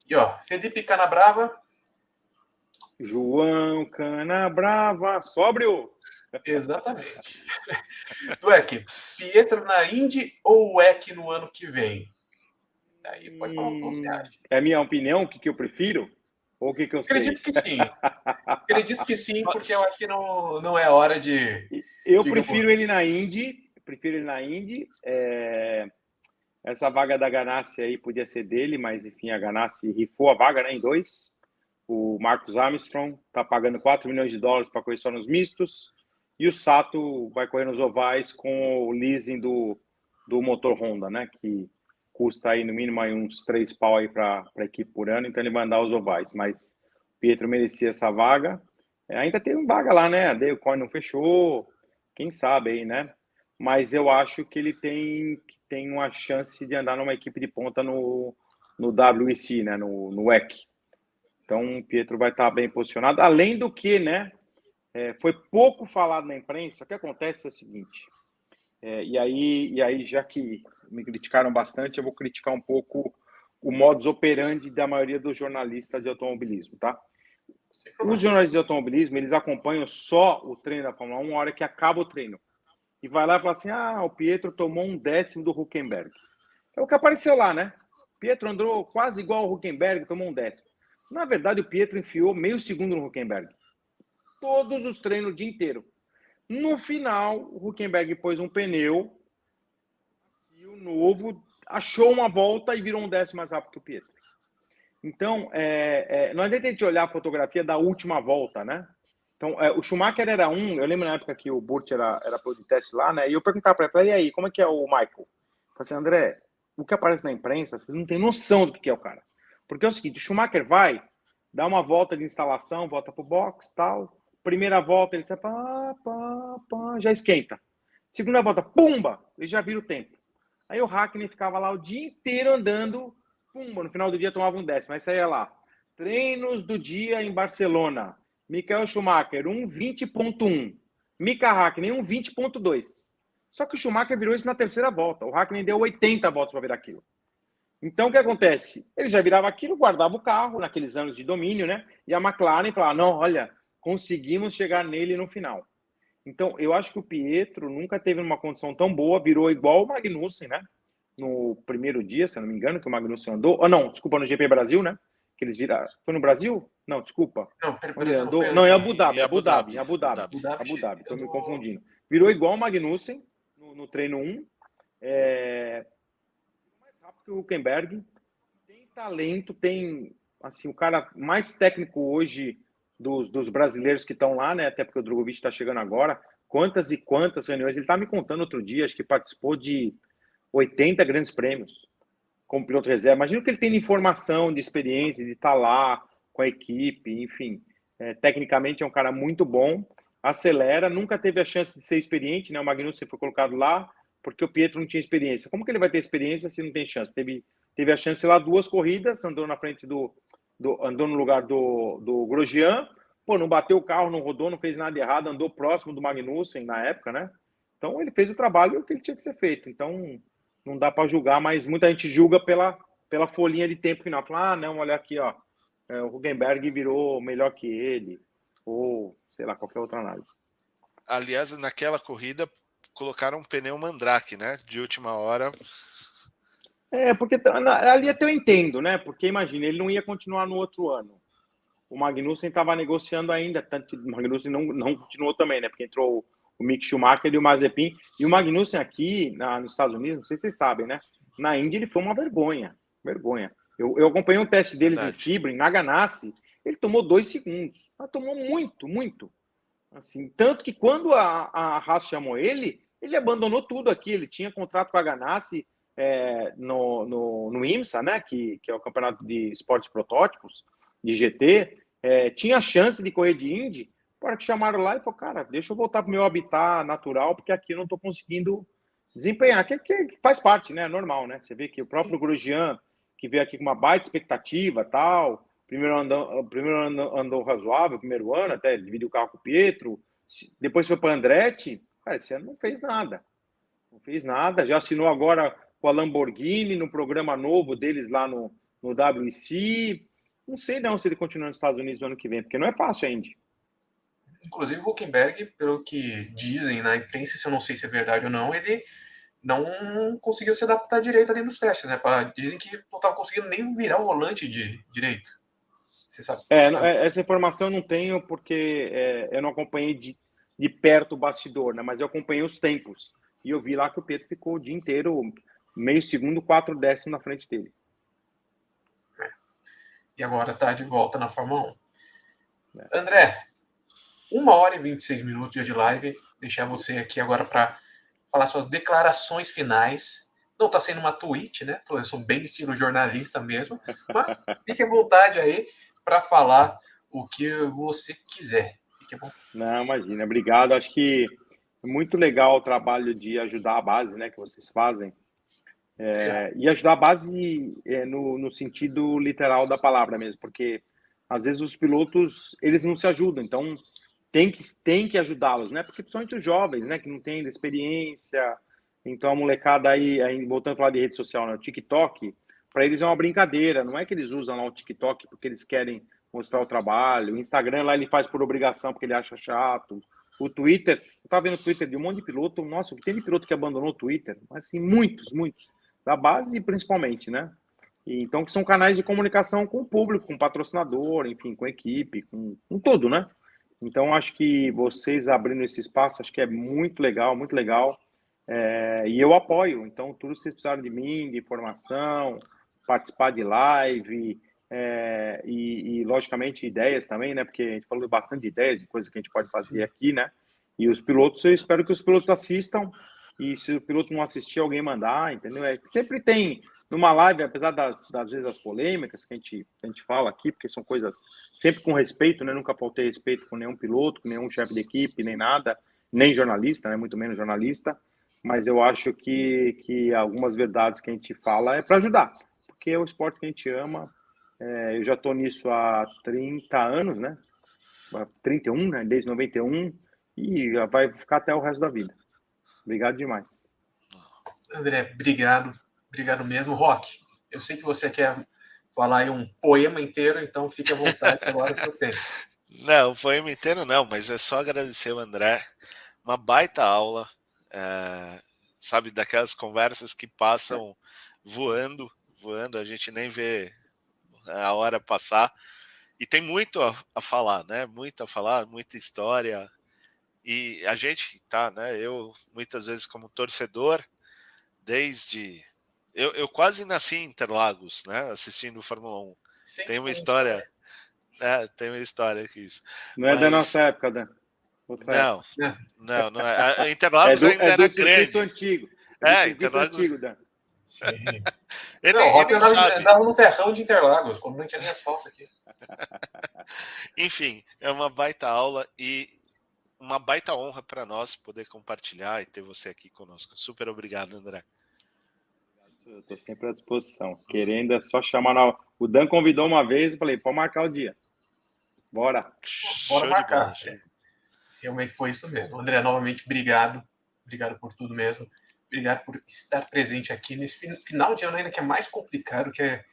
E Felipe Canabrava. João Canabrava, sóbrio. Exatamente. Dueck, Pietro na Indy ou o Eck no ano que vem? Aí pode falar o que você acha. É a minha opinião, o que eu prefiro? Ou o que eu sei? Acredito que sim. Acredito que sim, porque eu acho que não é hora de... Eu prefiro ele na Indy. Essa vaga da Ganassi aí podia ser dele, mas enfim, a Ganassi rifou a vaga, né, em 2. O Marcus Armstrong está pagando $4 milhões para correr só nos mistos. E o Sato vai correr nos ovais com o leasing do motor Honda, né? Que custa aí no mínimo aí uns 3 pau aí para a equipe por ano. Então ele vai andar os ovais. Mas o Pietro merecia essa vaga. Ainda tem uma vaga lá, né? A Dale Coyne não fechou. Quem sabe aí, né? Mas eu acho que ele tem uma chance de andar numa equipe de ponta no WEC, né? No WEC. Então, o Pietro vai estar bem posicionado. Além do que, né, foi pouco falado na imprensa. O que acontece é o seguinte, e aí, já que me criticaram bastante, eu vou criticar um pouco o modus operandi da maioria dos jornalistas de automobilismo, tá? Os jornalistas de automobilismo, eles acompanham só o treino da Fórmula 1 a hora que acaba o treino. E vai lá e fala assim, o Pietro tomou 1/10 do Hülkenberg. É o que apareceu lá, né? Pietro andou quase igual ao Hülkenberg, tomou 1/10. Na verdade, o Pietro enfiou meio segundo no Hülkenberg. Todos os treinos o dia inteiro. No final, o Hülkenberg pôs um pneu novo, achou uma volta e virou 1/10 mais rápido que o Pietro. Então, não adianta a gente olhar a fotografia da última volta, né? Então, o Schumacher era eu lembro na época que o Burt era pro de teste lá, né? E eu perguntava para ele, e aí, como é que é o Michael? Eu falei assim, André, o que aparece na imprensa, vocês não têm noção do que é o cara. Porque é o seguinte, o Schumacher vai, dá uma volta de instalação, volta pro box, tal. Primeira volta, ele sai, já esquenta. Segunda volta, pumba, ele já vira o tempo. Aí o Hakkinen ficava lá o dia inteiro andando, pumba, no final do dia tomava 1/10, mas saía lá. Treinos do dia em Barcelona. Michael Schumacher, 1:20.1. Mika Hakkinen, 1:20.2. Só que o Schumacher virou isso na terceira volta. O Hakkinen deu 80 voltas para virar aquilo. Então, o que acontece? Ele já virava aquilo, guardava o carro, naqueles anos de domínio, né? E a McLaren falava, não, olha, conseguimos chegar nele no final. Então, eu acho que o Pietro nunca teve uma condição tão boa, virou igual o Magnussen, né? No primeiro dia, se eu não me engano, que o Magnussen andou. Não, desculpa, no GP Brasil, né? Que eles viraram. Foi no Brasil? Não, desculpa. Não, onde ele andou? Não, em Abu Dhabi. Estou me confundindo. Virou igual o Magnussen no treino 1. Mais rápido que o Hülkenberg. Tem talento, tem assim, o cara mais técnico hoje dos brasileiros que estão lá, né? Até porque o Drogovic está chegando agora. Quantas e quantas reuniões. Ele estava me contando outro dia, acho que participou de 80 grandes prêmios como piloto reserva. Imagina o que ele tem de informação, de experiência, de estar lá com a equipe, enfim. Tecnicamente é um cara muito bom, acelera, nunca teve a chance de ser experiente, né? O Magnussen foi colocado lá porque o Pietro não tinha experiência. Como que ele vai ter experiência se não tem chance? Teve a chance lá 2 corridas, andou na frente andou no lugar do Grosjean, não bateu o carro, não rodou, não fez nada errado, andou próximo do Magnussen na época, né? Então ele fez o trabalho que ele tinha que ser feito. Então não dá para julgar, mas muita gente julga pela folhinha de tempo final. Fala, não, olha aqui, ó, o Hülkenberg virou melhor que ele, ou sei lá, qualquer outra análise. Aliás, naquela corrida colocaram um pneu Mandrake, né? De última hora. Porque ali até eu entendo, né? Porque imagina, ele não ia continuar no outro ano. o Magnussen estava negociando ainda, tanto que o Magnussen não continuou também, né? Porque entrou o Mick Schumacher e o Mazepin. E o Magnussen aqui nos Estados Unidos, não sei se vocês sabem, né? Na Indy ele foi uma vergonha. Vergonha. Eu acompanhei um teste deles em Sebring, na Ganassi, ele tomou 2 segundos. Mas tomou muito, muito. Assim, tanto que quando a Haas chamou ele abandonou tudo aqui. Ele tinha contrato com a Ganassi no IMSA, né? Que é o campeonato de esportes protótipos, de GT. Tinha chance de correr de Indy. Para que chamaram lá e falou, cara, deixa eu voltar para o meu habitat natural, porque aqui eu não estou conseguindo desempenhar, que faz parte, né? É normal, né? Você vê que o próprio Grosjean, que veio aqui com uma baita expectativa, tal, primeiro andou razoável, primeiro ano, até dividiu o carro com o Pietro, depois foi para Andretti, cara, esse ano não fez nada. Não fez nada, já assinou agora com a Lamborghini, no programa novo deles lá no WEC. Não sei não se ele continua nos Estados Unidos no ano que vem, porque não é fácil ainda. Inclusive, o Huckenberg, pelo que dizem na imprensa, se eu não sei se é verdade ou não, ele não conseguiu se adaptar direito ali nos testes, né? Dizem que não estava conseguindo nem virar o volante direito. Você sabe? Essa informação eu não tenho, porque eu não acompanhei de perto o bastidor, né? Mas eu acompanhei os tempos. E eu vi lá que o Pietro ficou o dia inteiro, meio segundo, 4 décimos na frente dele. E agora está de volta na Fórmula 1. André, 1h26 de live. Deixar você aqui agora para falar suas declarações finais. Não está sendo uma tweet, né? Eu sou bem estilo jornalista mesmo, mas fique à vontade aí para falar o que você quiser. Não, imagina. Obrigado. Acho que é muito legal o trabalho de ajudar a base, né, que vocês fazem. E ajudar a base no sentido literal da palavra mesmo, porque às vezes os pilotos, eles não se ajudam, então tem que ajudá-los, né? Porque principalmente os jovens, né, que não têm experiência. Então a molecada aí voltando a falar de rede social, né, o TikTok, para eles é uma brincadeira, não é que eles usam lá o TikTok porque eles querem mostrar o trabalho, o Instagram lá ele faz por obrigação porque ele acha chato, o Twitter, eu tava vendo o Twitter de um monte de piloto, nossa, o que tem de piloto que abandonou o Twitter? Assim, muitos, da base principalmente, né? Então, que são canais de comunicação com o público, com o patrocinador, enfim, com a equipe, com tudo, né? Então, acho que vocês abrindo esse espaço, acho que é muito legal, muito legal. E eu apoio. Então, tudo que vocês precisarem de mim, de informação, participar de live, e, logicamente, ideias também, né? Porque a gente falou bastante de ideias, de coisas que a gente pode fazer aqui, né? E os pilotos, eu espero que os pilotos assistam. E se o piloto não assistir, alguém mandar, entendeu? Sempre tem numa live, apesar das vezes as polêmicas que a gente fala aqui, porque são coisas sempre com respeito, né? Nunca faltei respeito com nenhum piloto, com nenhum chefe de equipe, nem nada, nem jornalista, né? Muito menos jornalista. Mas eu acho que algumas verdades que a gente fala é para ajudar, porque é o esporte que a gente ama. Eu já estou nisso há 30 anos, né? 31, né? Desde 91, e vai ficar até o resto da vida. Obrigado demais. André, obrigado. Obrigado mesmo. Rock, eu sei que você quer falar aí um poema inteiro, então fique à vontade, agora é o seu tempo. Não, poema inteiro não, mas é só agradecer o André. Uma baita aula, sabe, daquelas conversas que passam voando, a gente nem vê a hora passar. E tem muito a falar, né? Muito a falar, muita história. E a gente que tá, né? Eu, muitas vezes, como torcedor, desde... Eu quase nasci em Interlagos, né? Assistindo Fórmula 1. Tem uma história... tem uma história aqui. Isso. Não é da nossa época, Dan. Não é. Interlagos ainda era grande. Antigo. Interlagos antigo, Dan. Sim. Ele andava no terrão de Interlagos, quando não tinha nem asfalto aqui. Enfim, é uma baita aula e uma baita honra para nós poder compartilhar e ter você aqui conosco. Super obrigado, André. Eu estou sempre à disposição. Querendo é só chamar. O Dan convidou uma vez e falei, pode marcar o dia. Bora marcar. Realmente foi isso mesmo. André, novamente, obrigado. Obrigado por tudo mesmo. Obrigado por estar presente aqui nesse final de ano ainda, que é mais complicado, que é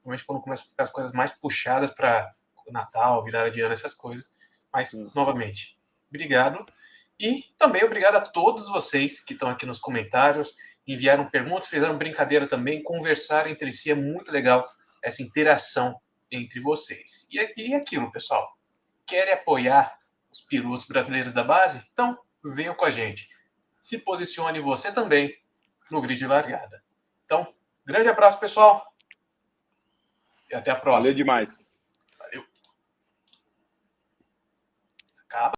realmente quando começam a ficar as coisas mais puxadas para o Natal, virada de ano, essas coisas. Mas, novamente, obrigado. E também obrigado a todos vocês que estão aqui nos comentários, enviaram perguntas, fizeram brincadeira também, conversaram entre si, é muito legal essa interação entre vocês. E aquilo, pessoal. Querem apoiar os pilotos brasileiros da base? Então, venham com a gente. Se posicione você também no grid de largada. Então, grande abraço, pessoal. E até a próxima. Valeu demais. Valeu. Acaba.